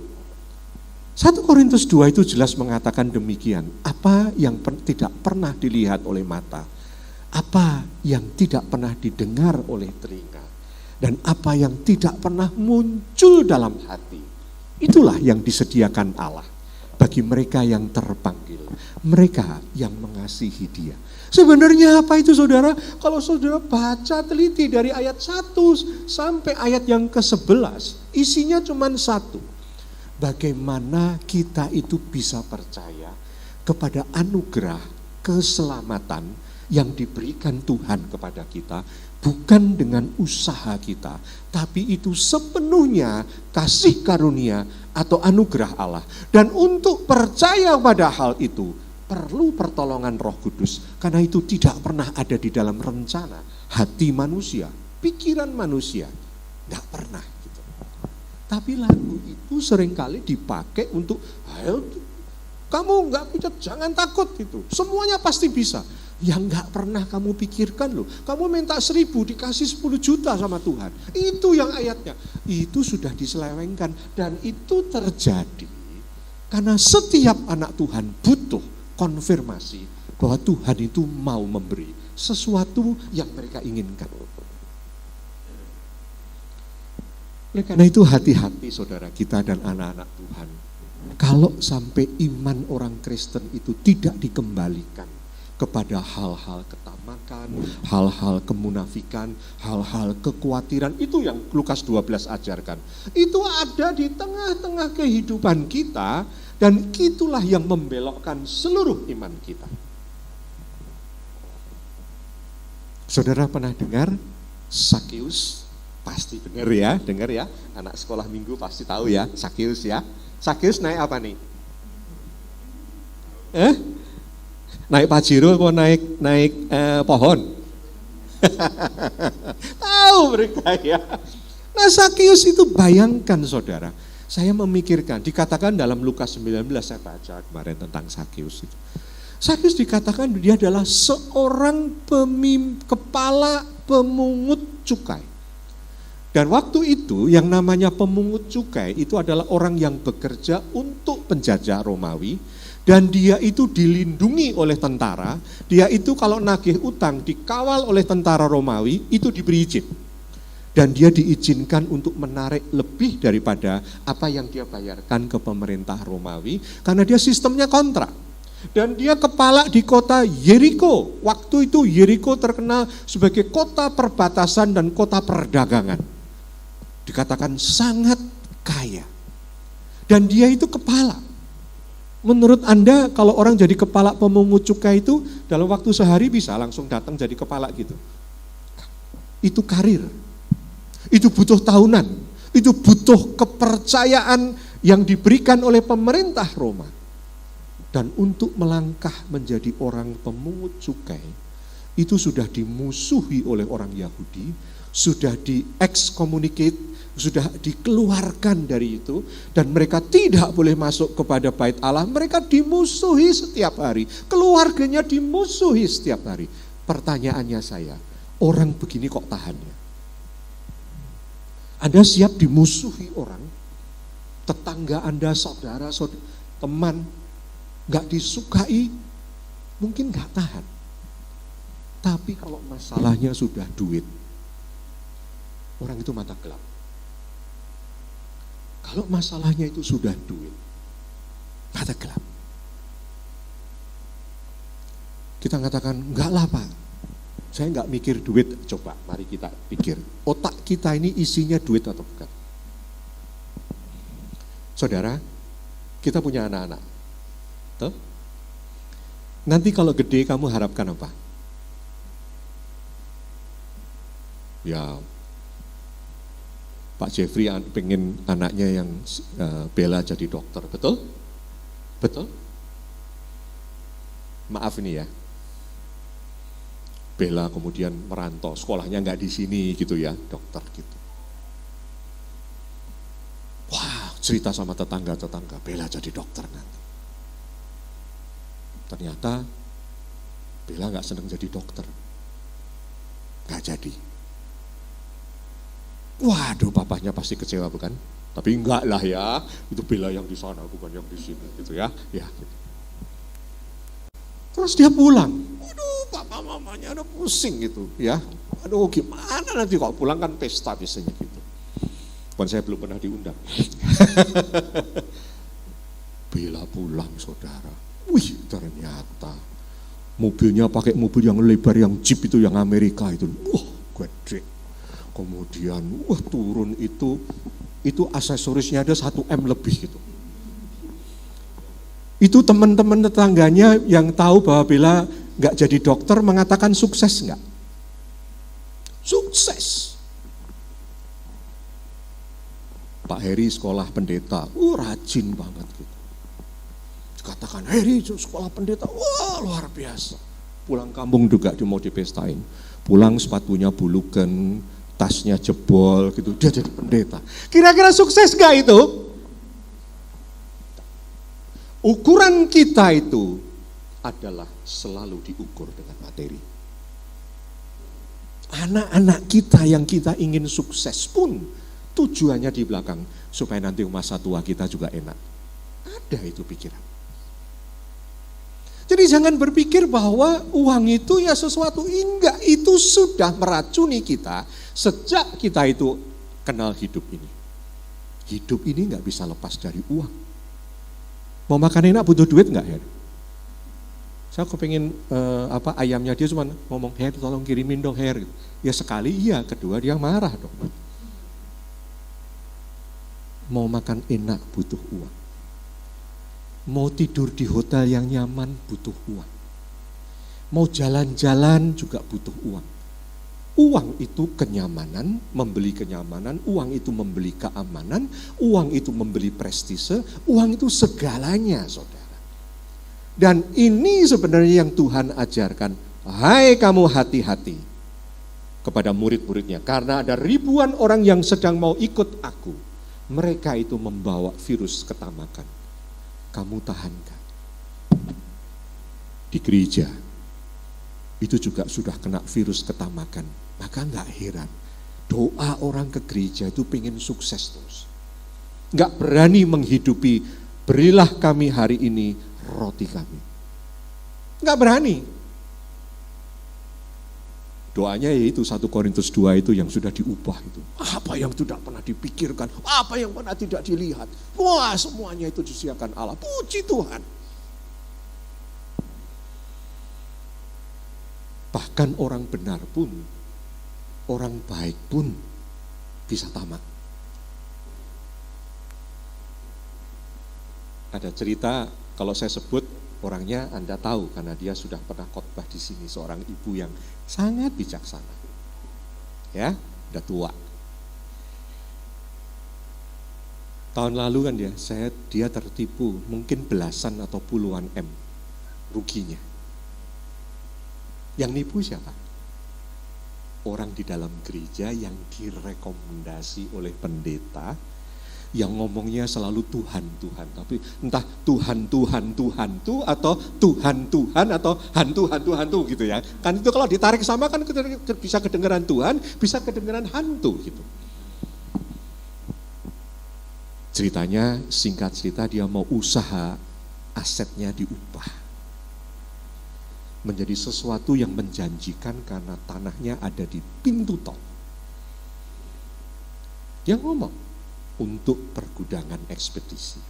1 Korintus 2 itu jelas mengatakan demikian, apa yang tidak pernah dilihat oleh mata, apa yang tidak pernah didengar oleh telinga, dan apa yang tidak pernah muncul dalam hati, itulah yang disediakan Allah bagi mereka yang terpanggil, mereka yang mengasihi Dia. Sebenarnya apa itu saudara? Kalau saudara baca teliti dari ayat 1 sampai ayat yang ke-11, isinya cuma satu. Bagaimana kita itu bisa percaya kepada anugerah keselamatan yang diberikan Tuhan kepada kita, bukan dengan usaha kita, tapi itu sepenuhnya kasih karunia atau anugerah Allah. Dan untuk percaya pada hal itu, perlu pertolongan Roh Kudus, karena itu tidak pernah ada di dalam rencana hati manusia, pikiran manusia, nggak pernah gitu. Tapi lagu itu seringkali dipakai untuk, ayo kamu nggak bisa, jangan takut gitu, semuanya pasti bisa. Yang nggak pernah kamu pikirkan loh, kamu minta 1.000 dikasih 10 juta sama Tuhan, itu yang ayatnya, itu sudah diselewengkan. Dan itu terjadi karena setiap anak Tuhan butuh konfirmasi bahwa Tuhan itu mau memberi sesuatu yang mereka inginkan. Oleh karena itu hati-hati saudara kita dan anak-anak Tuhan, kalau sampai iman orang Kristen itu tidak dikembalikan kepada hal-hal ketamakan, hal-hal kemunafikan, hal-hal kekhawatiran, itu yang Lukas 12 ajarkan. Itu ada di tengah-tengah kehidupan kita, dan itulah yang membelokkan seluruh iman kita. Saudara pernah dengar Sakeus? Pasti dengar ya, anak sekolah minggu pasti tahu ya, Sakeus ya. Sakeus naik apa nih? Naik Pajero atau naik pohon? Tahu mereka ya. Nah Sakeus itu bayangkan saudara, saya memikirkan, dikatakan dalam Lukas 19 saya baca kemarin tentang Sakeus itu. Sakeus dikatakan dia adalah seorang kepala pemungut cukai. Dan waktu itu yang namanya pemungut cukai itu adalah orang yang bekerja untuk penjajah Romawi. Dan dia itu dilindungi oleh tentara, dia itu kalau nagih utang dikawal oleh tentara Romawi, itu diberi izin. Dan dia diizinkan untuk menarik lebih daripada apa yang dia bayarkan ke pemerintah Romawi, karena dia sistemnya kontrak. Dan dia kepala di kota Yeriko. Waktu itu Yeriko terkenal sebagai kota perbatasan dan kota perdagangan. Dikatakan sangat kaya. Dan dia itu kepala. Menurut Anda kalau orang jadi kepala pemungut cukai itu dalam waktu sehari bisa langsung datang jadi kepala gitu? Itu karir, itu butuh tahunan, itu butuh kepercayaan yang diberikan oleh pemerintah Roma. Dan untuk melangkah menjadi orang pemungut cukai, itu sudah dimusuhi oleh orang Yahudi, sudah di-excommunicate, sudah dikeluarkan dari itu, dan mereka tidak boleh masuk kepada bait Allah. Mereka dimusuhi setiap hari, keluarganya dimusuhi setiap hari. Pertanyaannya saya, orang begini kok tahannya? Anda siap dimusuhi orang, tetangga Anda, saudara, teman, gak disukai, mungkin gak tahan. Tapi kalau masalahnya sudah duit, orang itu mata gelap. Kalau masalahnya itu sudah duit, mata gelap. Kita katakan, enggak lah Pak, saya enggak mikir duit. Coba mari kita pikir, otak kita ini isinya duit atau bukan? Saudara, kita punya anak-anak. Tuh? Nanti kalau gede kamu harapkan apa? Ya, Pak Jeffrey pengen anaknya yang Bella jadi dokter, betul? Betul? Maaf ini ya. Bella kemudian merantau, sekolahnya nggak di sini gitu ya, dokter gitu. Wah, cerita sama tetangga-tetangga, Bella jadi dokter nanti. Ternyata Bella nggak senang jadi dokter, nggak jadi. Waduh, papahnya pasti kecewa bukan? Tapi enggak lah ya, itu Bella yang di sana bukan yang di sini gitu ya. Ya. Gitu. Terus dia pulang, aduh papa mamanya udah pusing gitu ya. Aduh gimana nanti kalau pulang kan pesta biasanya gitu. Bukan saya belum pernah diundang. Bella pulang saudara, wih ternyata mobilnya pakai mobil yang lebar, yang Jeep itu, yang Amerika itu, wah gede. Kemudian wah turun itu aksesorisnya ada 1 M lebih gitu. Itu teman-teman tetangganya yang tahu bahwa Bella nggak jadi dokter mengatakan sukses nggak? Sukses. Pak Heri sekolah pendeta, rajin banget gitu. Dikatakan Heri sekolah pendeta, wah luar biasa. Pulang kampung juga dia mau dipestain. Pulang sepatunya bulukan, tasnya jebol gitu, dia jadi pendeta. Kira-kira sukses gak itu? Ukuran kita itu adalah selalu diukur dengan materi. Anak-anak kita yang kita ingin sukses pun tujuannya di belakang supaya nanti masa tua kita juga enak. Ada itu pikiran. Jadi jangan berpikir bahwa uang itu ya sesuatu, enggak, itu sudah meracuni kita sejak kita itu kenal hidup ini. Hidup ini enggak bisa lepas dari uang. Mau makan enak butuh duit enggak ya? Saya kepengen ayamnya dia cuma ngomong, Her tolong kirimin dong Her. Ya sekali iya, kedua dia marah dong. Mau makan enak butuh uang. Mau tidur di hotel yang nyaman butuh uang. Mau jalan-jalan juga butuh uang. Uang itu kenyamanan, membeli kenyamanan, uang itu membeli keamanan, uang itu membeli prestise, uang itu segalanya saudara. Dan ini sebenarnya yang Tuhan ajarkan, hai kamu hati-hati kepada murid-muridnya. Karena ada ribuan orang yang sedang mau ikut aku, mereka itu membawa virus ketamakan. Kamu tahankan. Di gereja itu juga sudah kena virus ketamakan. Maka enggak heran doa orang ke gereja itu pengen sukses terus. Enggak berani menghidupi, berilah kami hari ini roti kami. Enggak berani. Doanya yaitu 1 Korintus 2 itu yang sudah diubah itu. Apa yang tidak pernah dipikirkan, apa yang pernah tidak dilihat. Wah, semuanya itu disediakan Allah. Puji Tuhan. Bahkan orang benar pun, orang baik pun bisa tamak. Ada cerita, kalau saya sebut orangnya Anda tahu karena dia sudah pernah khotbah di sini, seorang ibu yang sangat bijaksana. Ya, udah tua. Tahun lalu kan dia tertipu mungkin belasan atau puluhan M ruginya. Yang nipu siapa? Orang di dalam gereja yang direkomendasi oleh pendeta, yang ngomongnya selalu Tuhan, Tuhan. Tapi entah Tuhan, Tuhan, Tuhan tuh atau Tuhan, Tuhan atau hantu, hantu, hantu gitu ya. Kan itu kalau ditarik sama kan bisa kedengeran Tuhan, bisa kedengeran hantu gitu. Ceritanya, singkat cerita dia mau usaha, asetnya diubah. Menjadi sesuatu yang menjanjikan karena tanahnya ada di pintu tol. Dia ngomong, untuk pergudangan ekspedisi.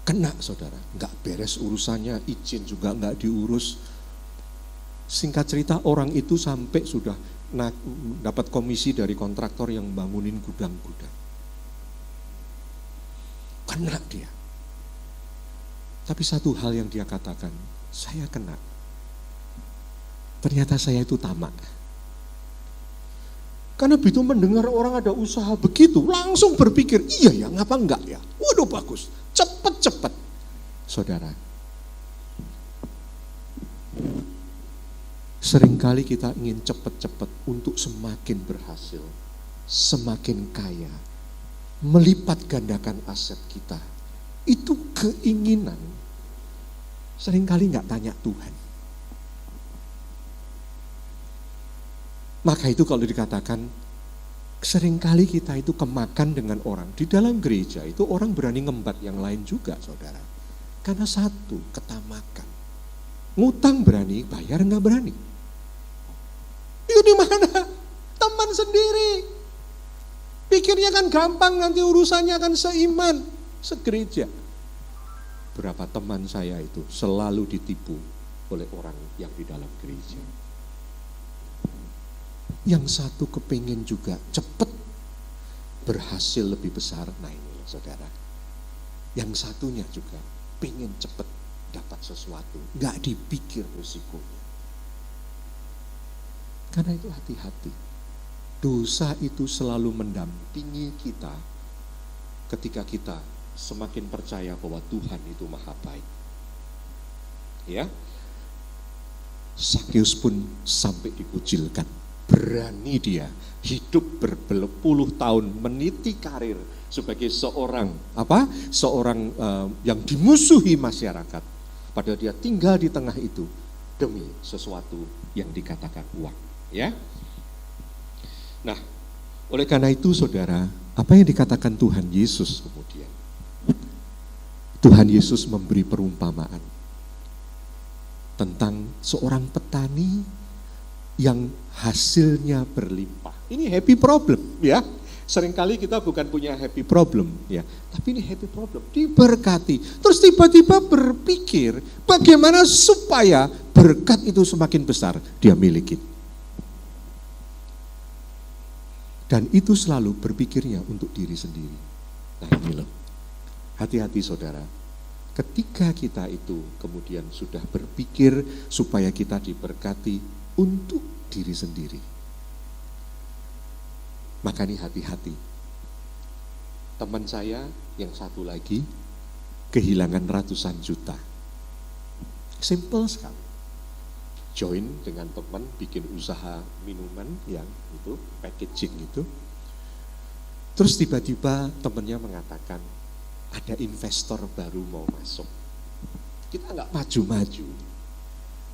Kena saudara, nggak beres urusannya, izin juga nggak diurus. Singkat cerita orang itu sampai sudah dapat komisi dari kontraktor yang bangunin gudang-gudang. Kena dia. Tapi satu hal yang dia katakan, saya kena. Ternyata saya itu tamak. Karena begitu mendengar orang ada usaha begitu, langsung berpikir, iya ya, ngapa enggak ya? Waduh bagus, cepet-cepet. Saudara, Seringkali kita ingin cepat-cepat untuk semakin berhasil, semakin kaya, melipat gandakan aset kita. Itu keinginan. Seringkali nggak tanya Tuhan. Maka itu kalau dikatakan, seringkali kita itu kemakan dengan orang. Di dalam gereja itu orang berani ngembat yang lain juga, saudara. Karena satu, ketamakan. Ngutang berani, bayar nggak berani. Itu di mana? Teman sendiri. Pikirnya kan gampang, nanti urusannya kan seiman, segereja. Berapa teman saya itu selalu ditipu oleh orang yang di dalam gereja. Yang satu kepingin juga cepat berhasil lebih besar. Nah ini saudara. Yang satunya juga pengen cepat dapat sesuatu, nggak dipikir risikonya. Karena itu hati-hati. Dosa itu selalu mendampingi kita ketika kita semakin percaya bahwa Tuhan itu maha baik. Ya, Sakeus pun sampai dikucilkan. Berani dia hidup berpuluh tahun meniti karir sebagai seorang yang dimusuhi masyarakat. Padahal dia tinggal di tengah itu demi sesuatu yang dikatakan uang. Ya. Nah, oleh karena itu saudara, apa yang dikatakan Tuhan Yesus kemudian? Tuhan Yesus memberi perumpamaan tentang seorang petani yang hasilnya berlimpah. Ini happy problem ya. Seringkali kita bukan punya happy problem ya, tapi ini happy problem, diberkati. Terus tiba-tiba berpikir bagaimana supaya berkat itu semakin besar dia miliki. Dan itu selalu berpikirnya untuk diri sendiri. Nah ini loh, hati-hati saudara. Ketika kita itu kemudian sudah berpikir supaya kita diberkati untuk diri sendiri, maka ini hati-hati. Teman saya yang satu lagi kehilangan ratusan juta. Simple sekali. Join dengan teman bikin usaha minuman yang itu packaging itu. Terus tiba-tiba temannya mengatakan ada investor baru mau masuk. Kita nggak maju-maju.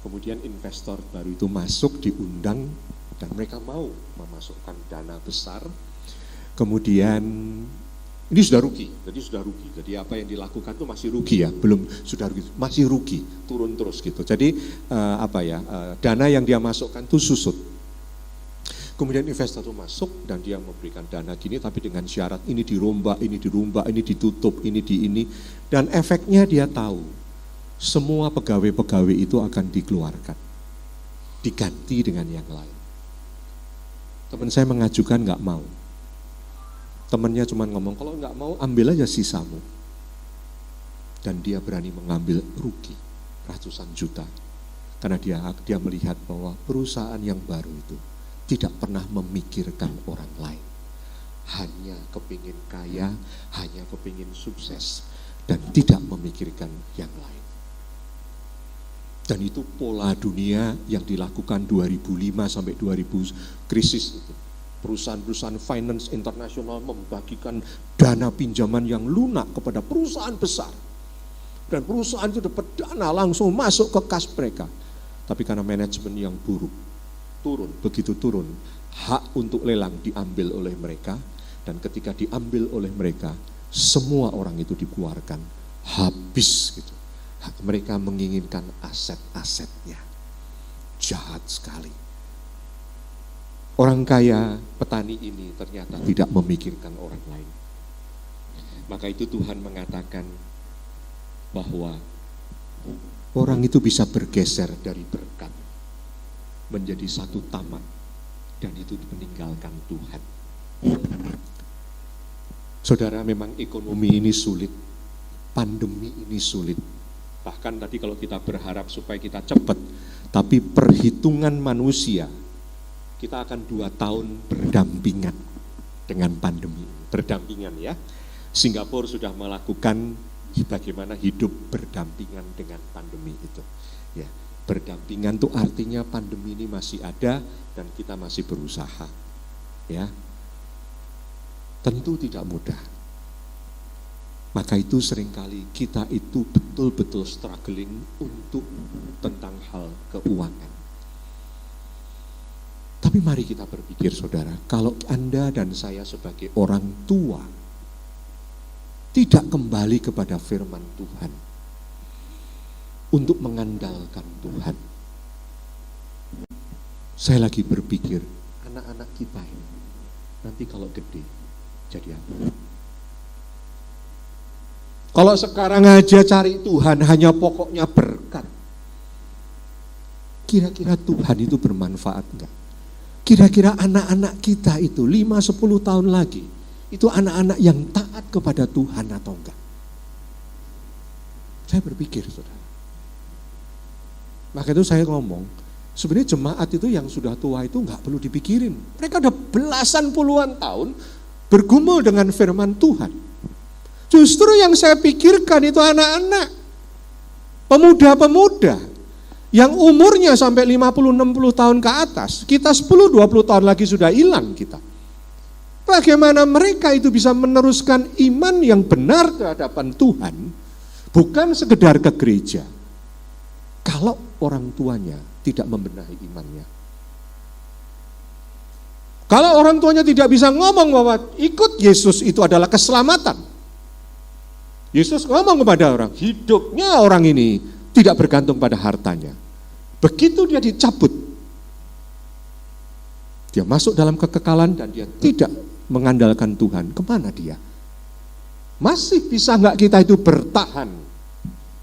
Kemudian investor baru itu masuk, diundang, dan mereka mau memasukkan dana besar. Kemudian ini sudah rugi, jadi apa yang dilakukan itu masih rugi ya, belum sudah rugi, masih rugi, turun terus gitu. Jadi dana yang dia masukkan itu susut. Kemudian investor itu masuk dan dia memberikan dana gini, tapi dengan syarat ini dirombak, ini ditutup, ini, dan efeknya dia tahu. Semua pegawai-pegawai itu akan dikeluarkan, diganti dengan yang lain. Teman saya mengajukan nggak mau. Temannya cuma ngomong, kalau nggak mau ambil aja sisamu. Dan dia berani mengambil rugi ratusan juta. Karena dia melihat bahwa perusahaan yang baru itu tidak pernah memikirkan orang lain. Hanya kepingin kaya, hanya kepingin sukses, dan tidak memikirkan yang lain. Dan itu pola dunia yang dilakukan 2005 sampai 2000 krisis itu. Perusahaan-perusahaan finance internasional membagikan dana pinjaman yang lunak kepada perusahaan besar. Dan perusahaan itu dapat dana langsung masuk ke kas mereka. Tapi karena manajemen yang buruk, begitu turun, hak untuk lelang diambil oleh mereka. Dan ketika diambil oleh mereka, semua orang itu dikeluarkan, habis gitu. Mereka menginginkan aset-asetnya. Jahat sekali. Orang kaya, petani ini ternyata tidak memikirkan orang lain. Maka itu Tuhan mengatakan bahwa orang itu bisa bergeser dari berkat menjadi satu tamak, dan itu meninggalkan Tuhan. Saudara, memang ekonomi ini sulit, pandemi ini sulit. Bahkan tadi kalau kita berharap supaya kita cepat, tapi perhitungan manusia, kita akan 2 tahun berdampingan dengan pandemi. Berdampingan ya. Singapura sudah melakukan bagaimana hidup berdampingan dengan pandemi itu. Ya. Berdampingan itu artinya pandemi ini masih ada dan kita masih berusaha. Ya. Tentu tidak mudah. Maka itu seringkali kita itu betul-betul struggling untuk tentang hal keuangan. Tapi mari kita berpikir saudara, kalau Anda dan saya sebagai orang tua tidak kembali kepada firman Tuhan untuk mengandalkan Tuhan. Saya lagi berpikir, anak-anak kita ini nanti kalau gede jadi apa? Kalau sekarang aja cari Tuhan hanya pokoknya berkat, kira-kira Tuhan itu bermanfaat enggak? Kira-kira anak-anak kita itu 5-10 tahun lagi, itu anak-anak yang taat kepada Tuhan atau enggak? Saya berpikir saudara. Maka itu saya ngomong, sebenarnya jemaat itu yang sudah tua itu enggak perlu dipikirin. Mereka udah belasan puluhan tahun bergumul dengan firman Tuhan. Justru yang saya pikirkan itu anak-anak, pemuda-pemuda yang umurnya sampai 50-60 tahun ke atas. Kita 10-20 tahun lagi sudah hilang kita. Bagaimana mereka itu bisa meneruskan iman yang benar ke hadapan Tuhan, bukan sekedar ke gereja, kalau orang tuanya tidak membenahi imannya. Kalau orang tuanya tidak bisa ngomong bahwa ikut Yesus itu adalah keselamatan. Yesus ngomong kepada orang, hidupnya orang ini tidak bergantung pada hartanya. Begitu dia dicabut, dia masuk dalam kekekalan dan dia tidak mengandalkan Tuhan, kemana dia? Masih bisa enggak kita itu bertahan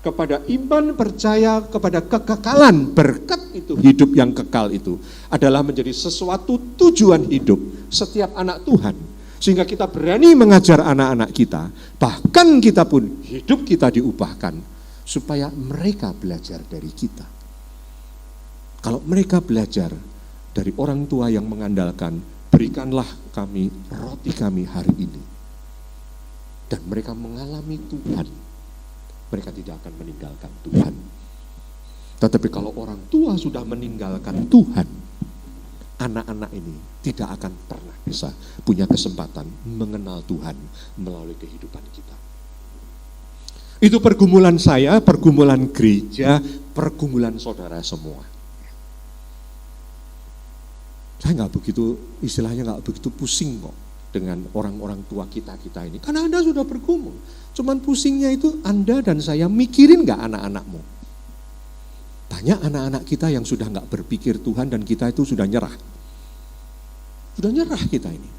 kepada iman, percaya kepada kekekalan? Berkat itu, hidup yang kekal itu adalah menjadi sesuatu tujuan hidup setiap anak Tuhan. Sehingga kita berani mengajar anak-anak kita, bahkan kita pun hidup kita diubahkan supaya mereka belajar dari kita. Kalau mereka belajar dari orang tua yang mengandalkan, berikanlah kami roti kami hari ini, dan mereka mengalami Tuhan, mereka tidak akan meninggalkan Tuhan. Tetapi kalau orang tua sudah meninggalkan Tuhan, anak-anak ini tidak akan pernah bisa punya kesempatan mengenal Tuhan melalui kehidupan kita. Itu pergumulan saya, pergumulan gereja, pergumulan saudara semua. Saya nggak begitu, istilahnya nggak begitu pusing kok dengan orang-orang tua kita ini. Karena Anda sudah bergumul. Cuman pusingnya itu Anda dan saya mikirin nggak anak-anakmu. Banyak anak-anak kita yang sudah nggak berpikir Tuhan dan kita itu sudah nyerah. Sudah nyerah kita ini.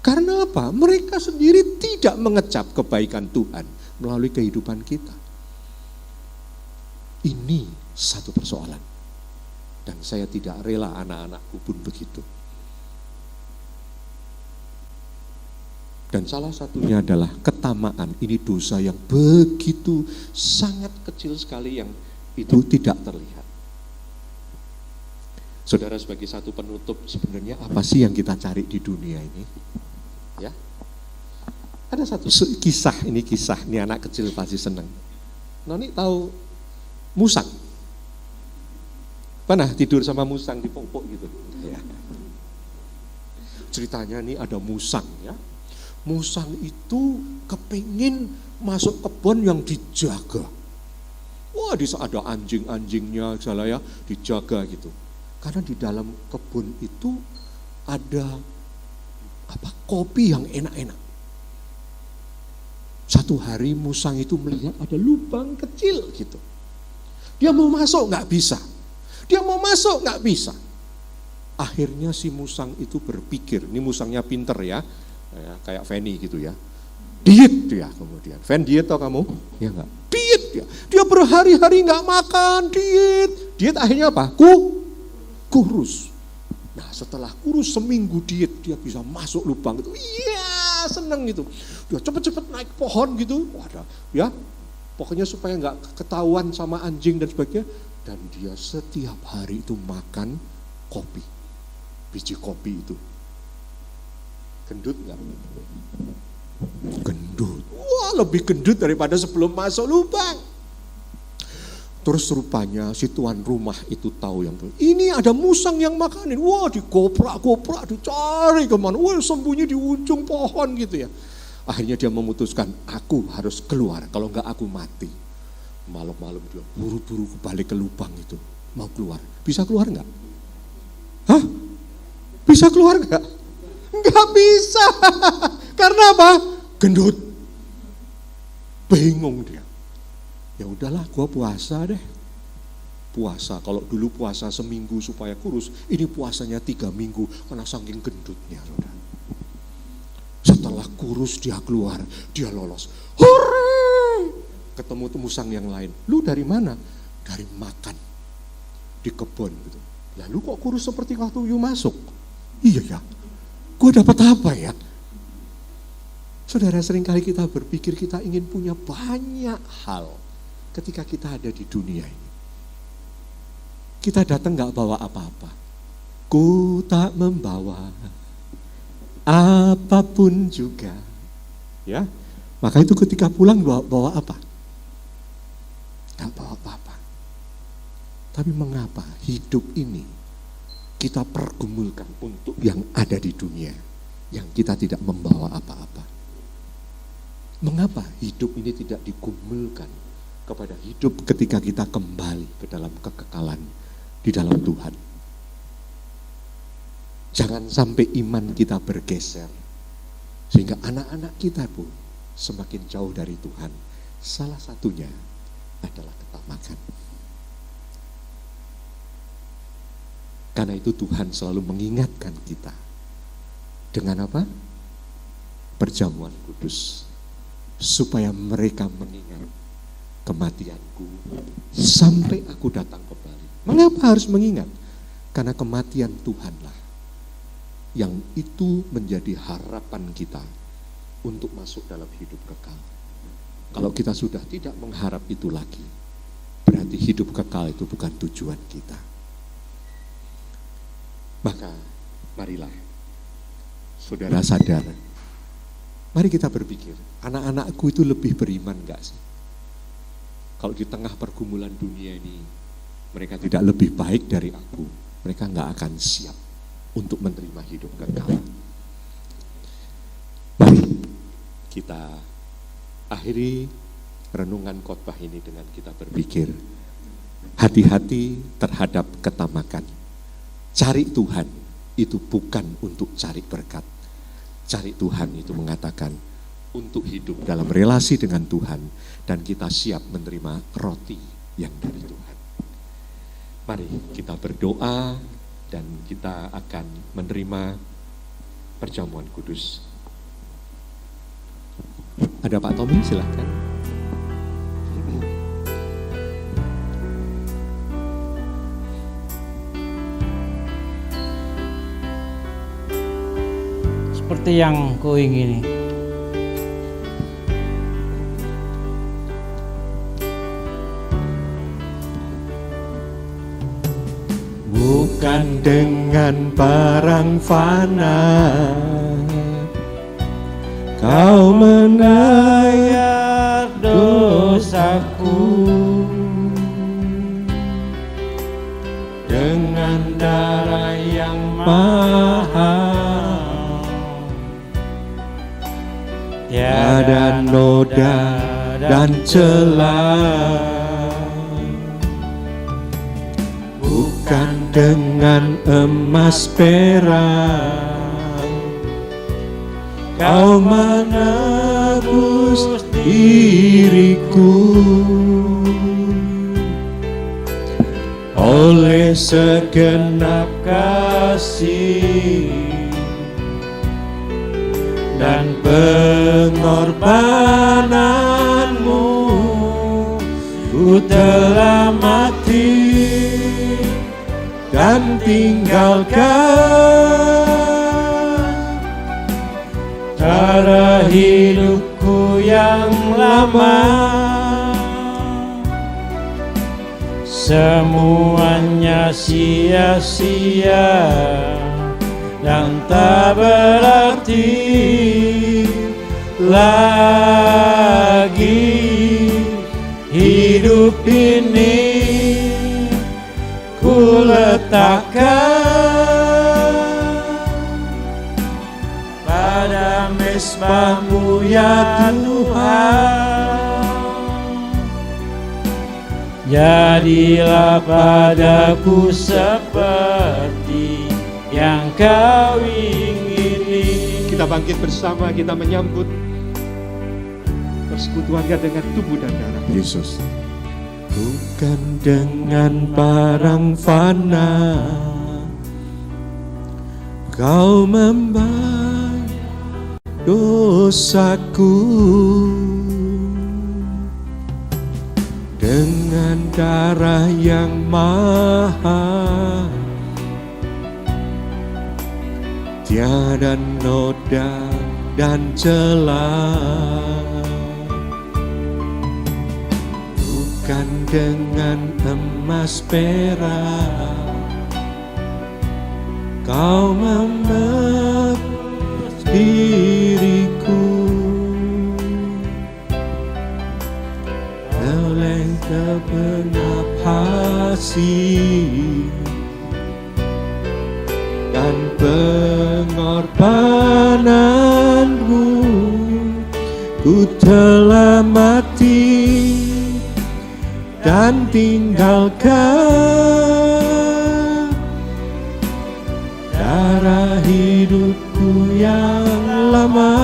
Karena apa? Mereka sendiri tidak mengecap kebaikan Tuhan melalui kehidupan kita. Ini satu persoalan. Dan saya tidak rela anak-anakku pun begitu. Dan salah satunya adalah ketamaan. Ini dosa yang begitu sangat kecil sekali yang itu tidak terlihat. Saudara, sebagai satu penutup, sebenarnya apa sih yang kita cari di dunia ini? Ya, ada satu kisah, ini anak kecil pasti senang. Noni tahu musang? Pernah tidur sama musang di pokok gitu? Ya. Ceritanya ini ada musang ya. Musang itu kepingin masuk kebun yang dijaga. Wah, di saat ada anjing-anjingnya, ya, dijaga gitu. Karena di dalam kebun itu ada kopi yang enak-enak. Satu hari musang itu melihat ada lubang kecil gitu. Dia mau masuk nggak bisa. Dia mau masuk nggak bisa. Akhirnya si musang itu berpikir, ini musangnya pinter ya kayak Fanny gitu ya. Diet dia kemudian. Fan, diet tau kamu? Ya enggak. Diet dia. Dia berhari-hari nggak makan, diet. Diet akhirnya apa? Kurus. Nah, setelah kurus seminggu diet, dia bisa masuk lubang itu. Iya, seneng gitu. Dia cepet-cepet naik pohon gitu. Waduh, ya. Pokoknya supaya nggak ketahuan sama anjing dan sebagainya. Dan dia setiap hari itu makan kopi. Biji kopi itu. Gendut nggak? Gendut. Wah, lebih gendut daripada sebelum masuk lubang. Terus rupanya si tuan rumah itu tahu yang ini ada musang yang makanin. Wah, digoprak-goprak, dicari kemana. Wah, sembunyi di ujung pohon gitu ya. Akhirnya dia memutuskan, aku harus keluar, kalau enggak aku mati. Malam-malam dia buru-buru balik ke lubang itu, mau keluar. Bisa keluar enggak? Hah? Bisa keluar enggak? Enggak bisa. Karena apa? Gendut. Bingung dia. Ya udahlah, gua puasa deh. Puasa, kalau dulu puasa seminggu supaya kurus, ini puasanya 3 minggu karena saking gendutnya. Saudara. Setelah kurus dia keluar, dia lolos. Hore! Ketemu musang yang lain. Lu dari mana? Dari makan di kebun gitu. Lalu kok kurus seperti waktu you masuk? Iya ya. Gua dapat apa ya? Saudara, seringkali kita berpikir kita ingin punya banyak hal ketika kita ada di dunia ini. Kita datang gak bawa apa-apa. Ku tak membawa apapun juga. Ya, maka itu ketika pulang bawa apa? Gak bawa apa-apa. Tapi mengapa hidup ini kita pergumulkan untuk yang ada di dunia, yang kita tidak membawa apa-apa? Mengapa hidup ini tidak digumulkan kepada hidup ketika kita kembali ke dalam kekekalan di dalam Tuhan? Jangan sampai iman kita bergeser sehingga anak-anak kita pun semakin jauh dari Tuhan. Salah satunya adalah ketamakan. Karena itu Tuhan selalu mengingatkan kita dengan apa? Perjamuan kudus, supaya mereka mengingat kematianku sampai aku datang kembali. Mengapa harus mengingat? Karena kematian Tuhanlah yang itu menjadi harapan kita untuk masuk dalam hidup kekal. Kalau kita sudah tidak mengharap itu lagi, berarti hidup kekal itu bukan tujuan kita. Maka marilah saudara sadar, mari kita berpikir, anak-anakku itu lebih beriman enggak sih? Kalau di tengah pergumulan dunia ini mereka tidak lebih baik dari aku, mereka enggak akan siap untuk menerima hidup kekal. Mari kita akhiri renungan khotbah ini dengan kita berpikir, hati-hati terhadap ketamakan. Cari Tuhan itu bukan untuk cari berkat. Cari Tuhan itu mengatakan untuk hidup dalam relasi dengan Tuhan dan kita siap menerima roti yang dari Tuhan. Mari kita berdoa dan kita akan menerima perjamuan kudus. Ada Pak Tommy, silakan. Seperti yang kau ingini. Bukan dengan barang fana Kau menayar dosaku, dengan darah yang mahal, tiada noda dan celah. Bukan dengan emas perak Kau menebus diriku, oleh segenap kasih dan pengorbananmu, ku telah mati dan tinggalkan cara hidupku yang lama. Semuanya sia-sia dan tak berarti lagi hidup ini. letakkan pada mezbah-Mu ya Tuhan. Jadilah padaku seperti yang Kau ingini. Kita bangkit bersama, kita menyambut persekutuannya dengan tubuh dan darah Yesus. Bukan dengan barang fana Kau membayar dosaku, dengan darah yang mahal, tiada noda dan celah. Bukan dengan emas perak Kau menebus diriku, oleh segenap kasih dan pengorbanan-Mu, ku telah mati dan tinggalkan darah hidupku yang lama.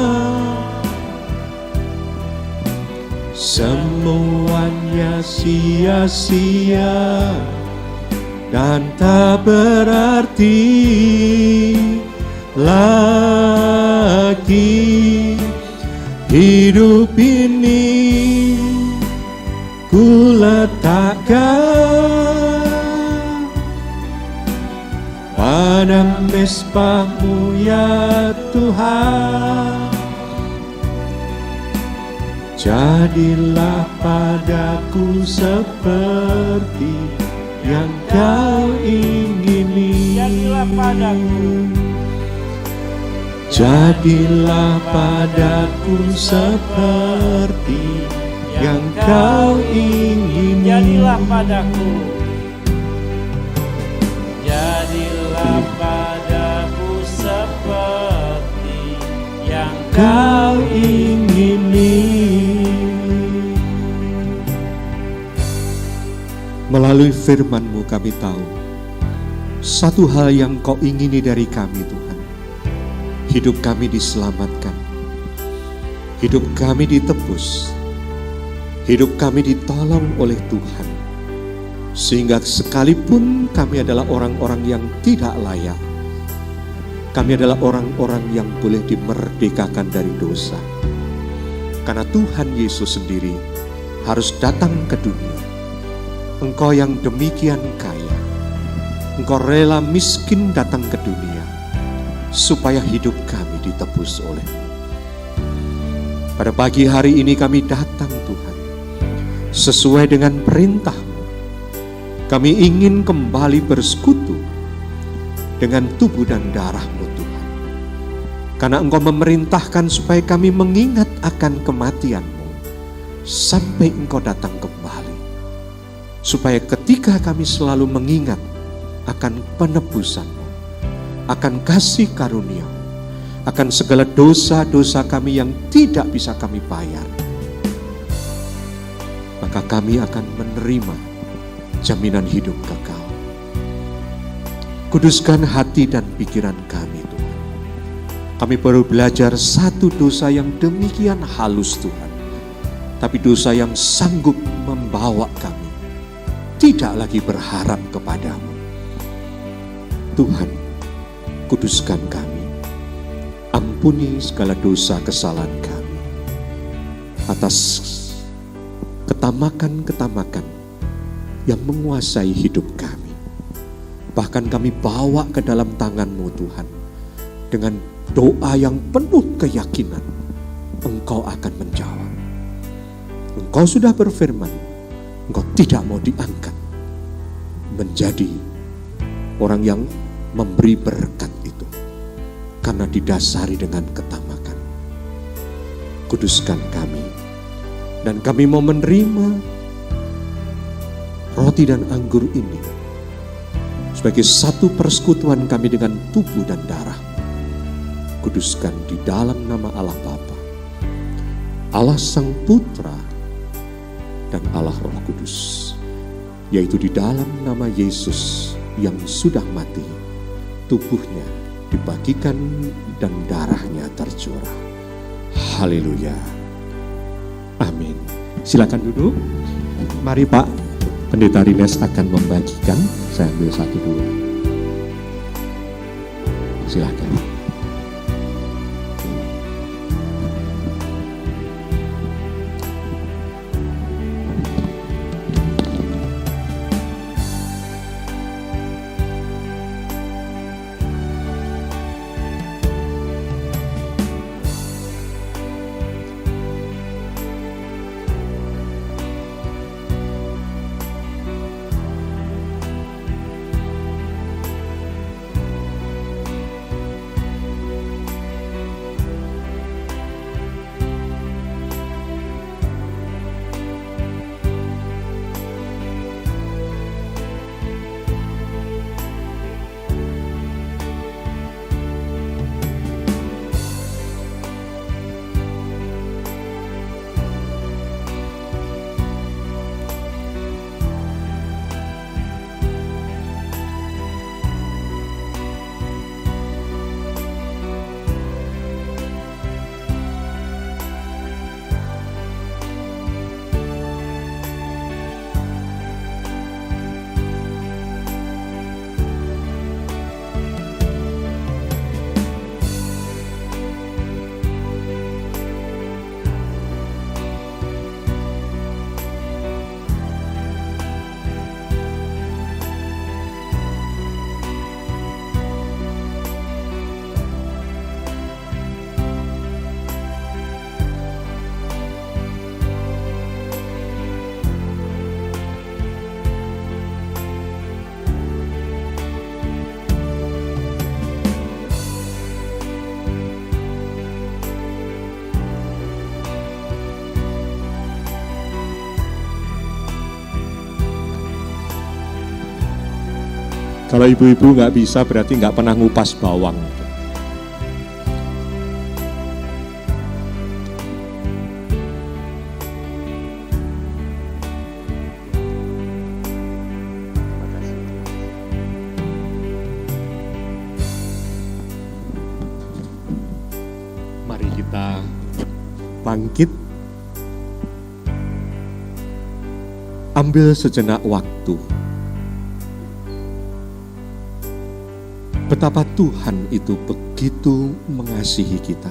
Semuanya sia-sia dan tak berarti lagi. Hidup ini ku letakkan pada mezbah-Mu ya Tuhan. Jadilah padaku seperti yang Kau ingini. Jadilah padaku. Jadilah padaku seperti yang Kau ingini. Jadilah padaku. Jadilah padaku seperti yang Kau ingini. Melalui firman-Mu kami tahu satu hal yang Kau ingini dari kami, Tuhan. Hidup kami diselamatkan, hidup kami ditebus, hidup kami ditolong oleh Tuhan. Sehingga sekalipun kami adalah orang-orang yang tidak layak, kami adalah orang-orang yang boleh dimerdekakan dari dosa. Karena Tuhan Yesus sendiri harus datang ke dunia. Engkau yang demikian kaya, Engkau rela miskin datang ke dunia supaya hidup kami ditebus oleh-Mu. Pada pagi hari ini kami datang Tuhan, sesuai dengan perintah-Mu. Kami ingin kembali bersekutu dengan tubuh dan darah-Mu Tuhan. Karena Engkau memerintahkan supaya kami mengingat akan kematian-Mu sampai Engkau datang kembali. Supaya ketika kami selalu mengingat akan penebusan-Mu, akan kasih karunia, akan segala dosa-dosa kami yang tidak bisa kami bayar, maka kami akan menerima jaminan hidup kekal. Kuduskan hati dan pikiran kami Tuhan. Kami baru belajar satu dosa yang demikian halus Tuhan, tapi dosa yang sanggup membawa kami tidak lagi berharap kepadamu. Tuhan, kuduskan kami, ampuni segala dosa kesalahan kami atas ketamakan-ketamakan yang menguasai hidup kami. Bahkan kami bawa ke dalam tangan-Mu Tuhan, dengan doa yang penuh keyakinan Engkau akan menjawab. Engkau sudah berfirman, Engkau tidak mau diangkat menjadi orang yang memberi berkat itu, karena didasari dengan ketamakan. Kuduskan kami, dan kami mau menerima roti dan anggur ini sebagai satu persekutuan kami dengan tubuh dan darah. Kuduskan di dalam nama Allah Bapa, Allah Sang Putra, dan Allah Roh Kudus, yaitu di dalam nama Yesus yang sudah mati, tubuhnya dibagikan dan darahnya tercurah. Haleluya. Amin. Silakan duduk. Mari Pak Pendeta Rines akan membagikan. Saya ambil satu dulu. Silakan. Kalau ibu-ibu nggak bisa berarti nggak pernah ngupas bawang. Mari kita bangkit, ambil sejenak waktu. Betapa Tuhan itu begitu mengasihi kita,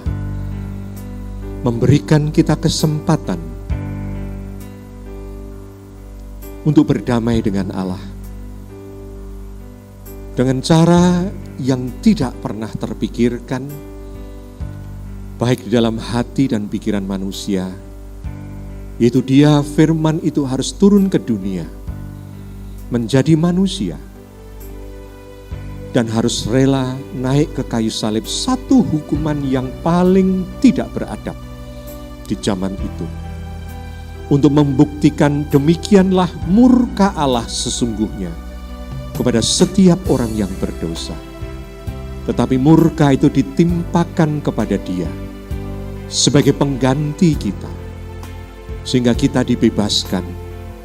memberikan kita kesempatan untuk berdamai dengan Allah dengan cara yang tidak pernah terpikirkan, baik di dalam hati dan pikiran manusia, yaitu Dia, firman itu harus turun ke dunia, menjadi manusia, dan harus rela naik ke kayu salib, satu hukuman yang paling tidak beradab di zaman itu, untuk membuktikan demikianlah murka Allah sesungguhnya kepada setiap orang yang berdosa. Tetapi murka itu ditimpakan kepada Dia sebagai pengganti kita, sehingga kita dibebaskan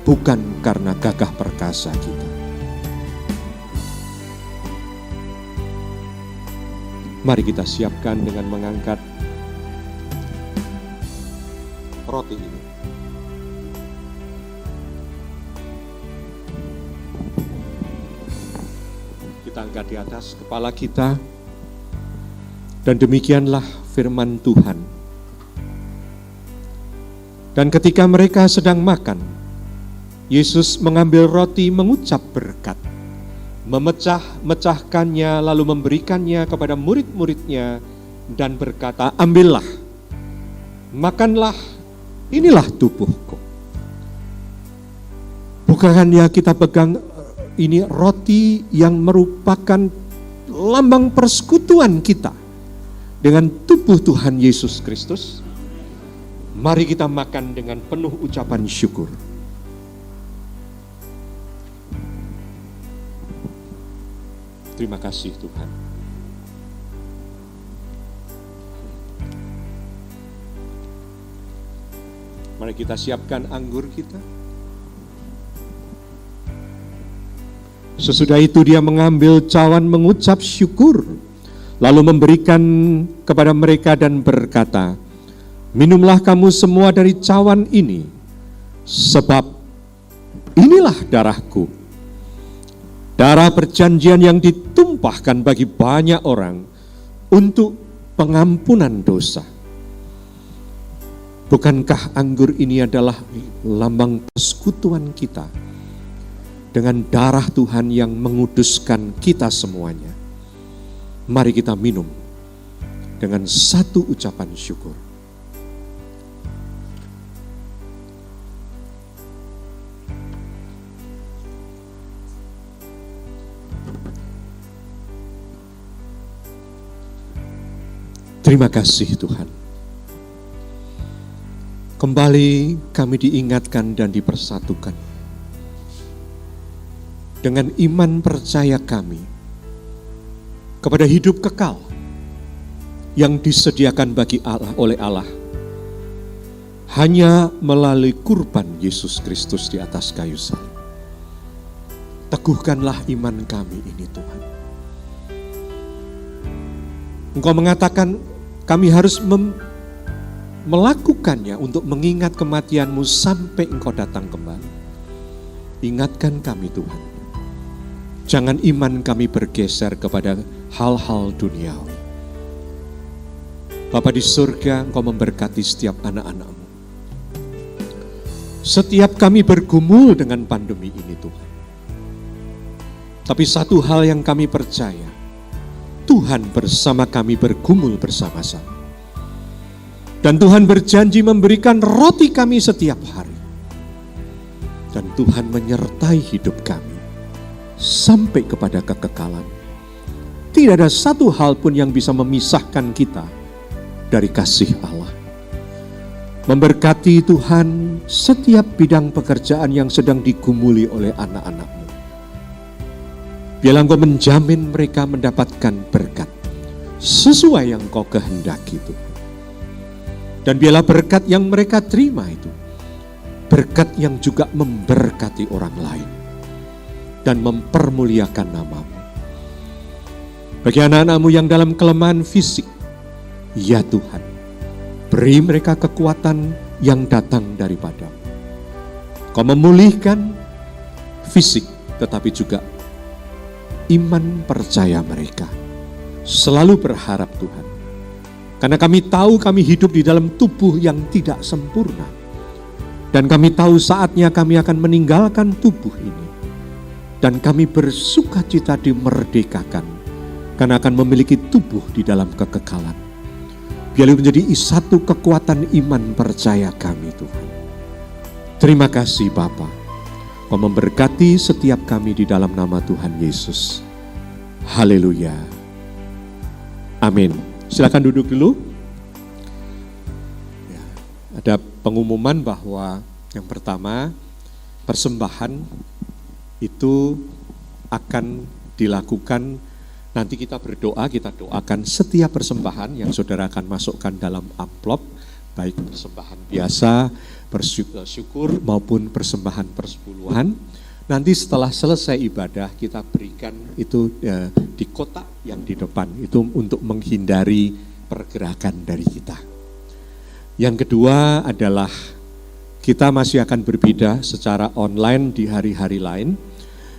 bukan karena gagah perkasa kita. Mari kita siapkan dengan mengangkat roti ini. Kita angkat di atas kepala kita, dan demikianlah firman Tuhan. Dan ketika mereka sedang makan, Yesus mengambil roti, mengucap berkat, memecah-mecahkannya, lalu memberikannya kepada murid-muridnya dan berkata, ambillah, makanlah, inilah tubuhku. Bukannya kita pegang ini roti yang merupakan lambang persekutuan kita dengan tubuh Tuhan Yesus Kristus? Mari kita makan dengan penuh ucapan syukur. Terima kasih Tuhan. Mari kita siapkan anggur kita. Sesudah itu dia mengambil cawan mengucap syukur, lalu memberikan kepada mereka dan berkata, "Minumlah kamu semua dari cawan ini, sebab inilah darahku, darah perjanjian yang ditumpahkan bagi banyak orang untuk pengampunan dosa." Bukankah anggur ini adalah lambang persekutuan kita dengan darah Tuhan yang menguduskan kita semuanya? Mari kita minum dengan satu ucapan syukur. Terima kasih Tuhan. Kembali kami diingatkan dan dipersatukan dengan iman percaya kami kepada hidup kekal yang disediakan bagi Allah oleh Allah hanya melalui kurban Yesus Kristus di atas kayu salib. Teguhkanlah iman kami ini Tuhan. Engkau mengatakan kami harus melakukannya untuk mengingat kematian-Mu sampai Engkau datang kembali. Ingatkan kami Tuhan. Jangan iman kami bergeser kepada hal-hal duniawi. Bapa di surga, Engkau memberkati setiap anak-anak-Mu. Setiap kami bergumul dengan pandemi ini Tuhan. Tapi satu hal yang kami percaya, Tuhan bersama kami bergumul bersama-sama. Dan Tuhan berjanji memberikan roti kami setiap hari. Dan Tuhan menyertai hidup kami sampai kepada kekekalan. Tidak ada satu hal pun yang bisa memisahkan kita dari kasih Allah. Memberkati Tuhan setiap bidang pekerjaan yang sedang digumuli oleh anak-anak-Mu. Biarlah Engkau menjamin mereka mendapatkan berkat sesuai yang Engkau kehendaki Tuhan. Dan biarlah berkat yang mereka terima itu berkat yang juga memberkati orang lain dan mempermuliakan nama-Mu. Bagi anak-anak-Mu yang dalam kelemahan fisik, ya Tuhan, beri mereka kekuatan yang datang daripada-Mu. Kau memulihkan fisik, tetapi juga iman percaya mereka. Selalu berharap Tuhan. Karena kami tahu kami hidup di dalam tubuh yang tidak sempurna. Dan kami tahu saatnya kami akan meninggalkan tubuh ini. Dan kami bersukacita dimerdekakan. Karena akan memiliki tubuh di dalam kekekalan. Biarlah menjadi satu kekuatan iman percaya kami Tuhan. Terima kasih Bapa. Kau memberkati setiap kami di dalam nama Tuhan Yesus. Haleluya. Amin. Silakan duduk dulu. Ya, ada pengumuman bahwa yang pertama, persembahan itu akan dilakukan. Nanti kita berdoa, kita doakan setiap persembahan yang saudara akan masukkan dalam amplop, baik persembahan biasa, bersyukur maupun persembahan persepuluhan. Nanti setelah selesai ibadah kita berikan itu di kotak yang di depan, itu untuk menghindari pergerakan dari kita. Yang kedua adalah kita masih akan berbeda secara online di hari-hari lain.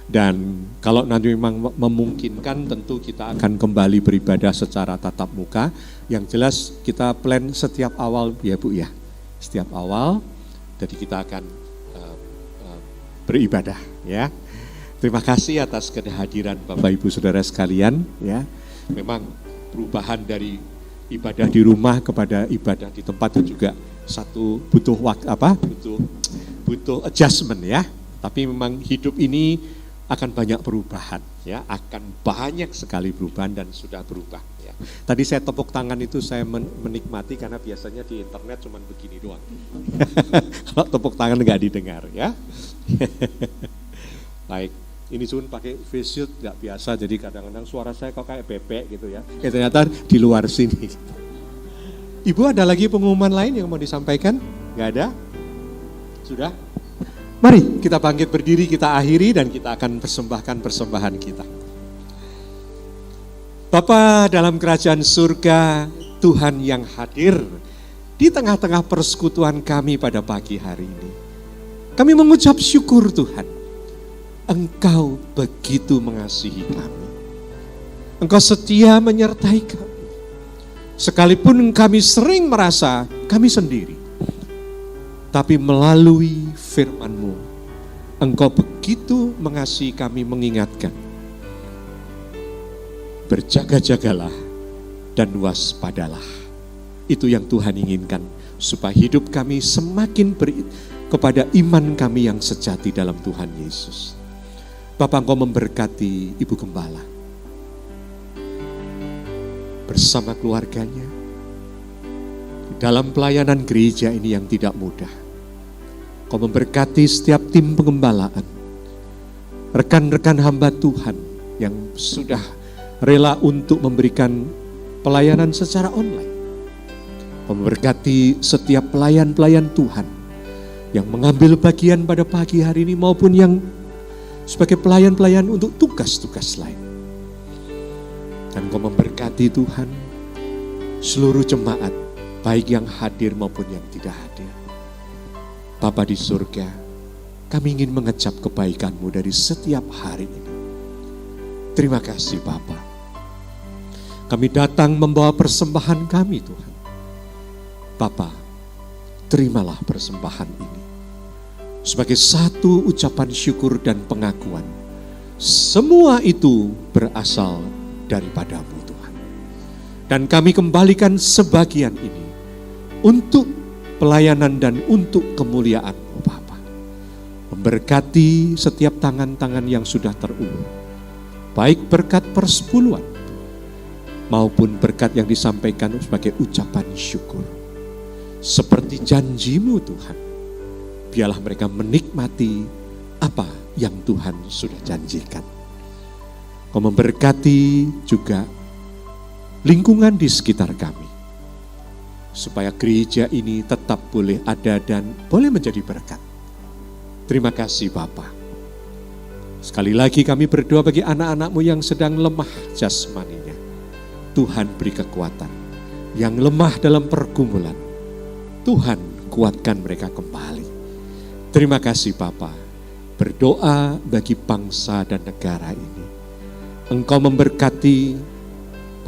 Dan kalau nanti memang memungkinkan tentu kita akan kembali beribadah secara tatap muka. Yang jelas kita plan setiap awal ya Bu ya. Setiap awal, jadi kita akan beribadah ya. Terima kasih atas kehadiran Bapak Ibu Saudara sekalian ya. Memang perubahan dari ibadah di rumah kepada ibadah di tempat itu juga satu butuh butuh adjustment ya. Tapi memang hidup ini akan banyak perubahan ya, akan banyak sekali perubahan dan sudah berubah ya. Tadi saya tepuk tangan itu saya menikmati karena biasanya di internet cuma begini doang. Kalau tepuk tangan nggak didengar ya. Baik, Ini cuma pakai face shield nggak biasa, jadi kadang-kadang suara saya kok kayak bebek gitu ya. Ternyata di luar sini. Ibu ada lagi pengumuman lain yang mau disampaikan? Nggak ada? Sudah? Mari kita bangkit berdiri, kita akhiri dan kita akan persembahkan persembahan kita. Bapa dalam kerajaan surga, Tuhan yang hadir di tengah-tengah persekutuan kami pada pagi hari ini. Kami mengucap syukur Tuhan. Engkau begitu mengasihi kami. Engkau setia menyertai kami. Sekalipun kami sering merasa kami sendiri. Tapi melalui firman-Mu, Engkau begitu mengasihi kami, mengingatkan. Berjaga-jagalah dan waspadalah. Itu yang Tuhan inginkan, supaya hidup kami semakin kepada iman kami yang sejati dalam Tuhan Yesus. Bapa, Engkau memberkati Ibu Gembala bersama keluarganya dalam pelayanan gereja ini yang tidak mudah. Engkau memberkati setiap tim pengembalaan, rekan-rekan hamba Tuhan yang sudah rela untuk memberikan pelayanan secara online. Engkau memberkati setiap pelayan-pelayan Tuhan yang mengambil bagian pada pagi hari ini maupun yang sebagai pelayan-pelayan untuk tugas-tugas lain. Dan Engkau memberkati Tuhan seluruh jemaat, baik yang hadir maupun yang tidak hadir. Bapa di surga, kami ingin mengecap kebaikan-Mu dari setiap hari ini. Terima kasih Bapa. Kami datang membawa persembahan kami Tuhan. Bapa, terimalah persembahan ini sebagai satu ucapan syukur dan pengakuan. Semua itu berasal daripada-Mu Tuhan. Dan kami kembalikan sebagian ini untuk pelayanan dan untuk kemuliaan-Mu Bapa. Memberkati setiap tangan-tangan yang sudah terulur. Baik berkat persepuluhan maupun berkat yang disampaikan sebagai ucapan syukur. Seperti janji-Mu Tuhan. Biarlah mereka menikmati apa yang Tuhan sudah janjikan. Kau memberkati juga lingkungan di sekitar kami. Supaya gereja ini tetap boleh ada dan boleh menjadi berkat. Terima kasih Bapa. Sekali lagi kami berdoa bagi anak-anak-Mu yang sedang lemah jasmaninya. Tuhan beri kekuatan. Yang lemah dalam pergumulan, Tuhan kuatkan mereka kembali. Terima kasih Bapa. Berdoa bagi bangsa dan negara ini. Engkau memberkati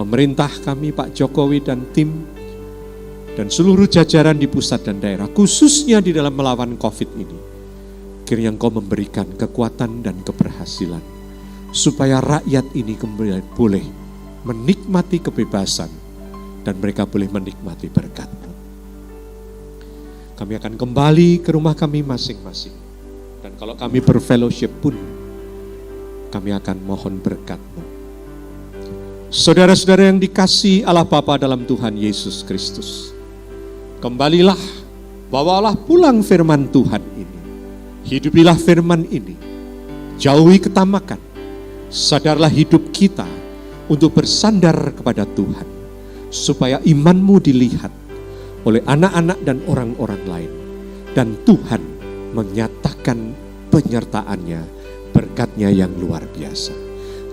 pemerintah kami, Pak Jokowi dan tim, dan seluruh jajaran di pusat dan daerah, khususnya di dalam melawan COVID ini. Kiranya Engkau memberikan kekuatan dan keberhasilan, supaya rakyat ini kembali boleh menikmati kebebasan, dan mereka boleh menikmati berkat-Mu. Kami akan kembali ke rumah kami masing-masing. Dan kalau kami berfellowship pun, kami akan mohon berkat-Mu. Saudara-saudara yang dikasihi Allah Bapa dalam Tuhan Yesus Kristus, kembalilah, bawalah pulang firman Tuhan ini. Hidupilah firman ini. Jauhi ketamakan. Sadarlah hidup kita untuk bersandar kepada Tuhan. Supaya iman-Mu dilihat oleh anak-anak dan orang-orang lain. Dan Tuhan menyatakan penyertaan-Nya, berkat-Nya yang luar biasa.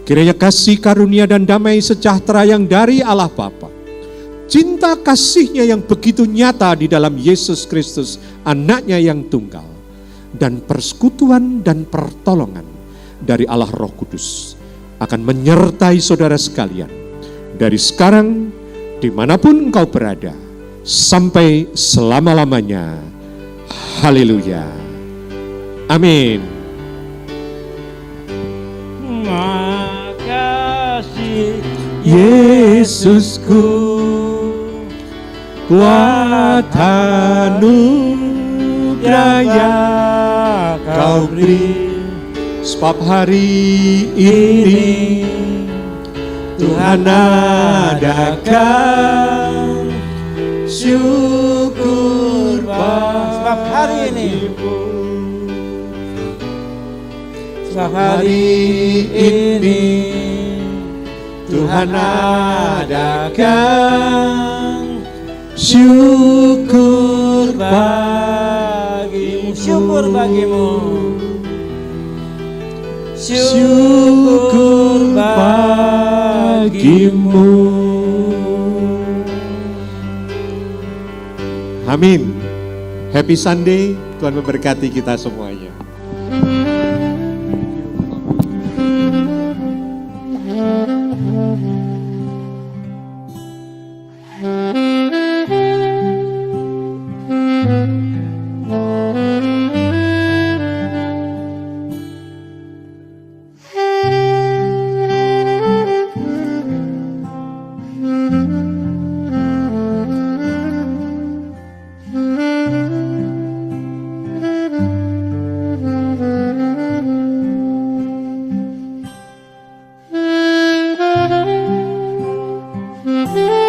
Kiranya kasih karunia dan damai sejahtera yang dari Allah Bapa, cinta kasih-Nya yang begitu nyata di dalam Yesus Kristus, anak-Nya yang tunggal, dan persekutuan dan pertolongan dari Allah Roh Kudus akan menyertai saudara sekalian dari sekarang dimanapun engkau berada sampai selama-lamanya. Haleluya. Amin. Makasih Yesusku, buat anugerah yang Kau beri. Sebab hari ini Tuhan adakan syukur sebab hari ini hari ini Tuhan adakan syukur bagimu, syukur bagimu, syukur bagimu. Amin. Happy Sunday, Tuhan memberkati kita semuanya. Mm-hmm.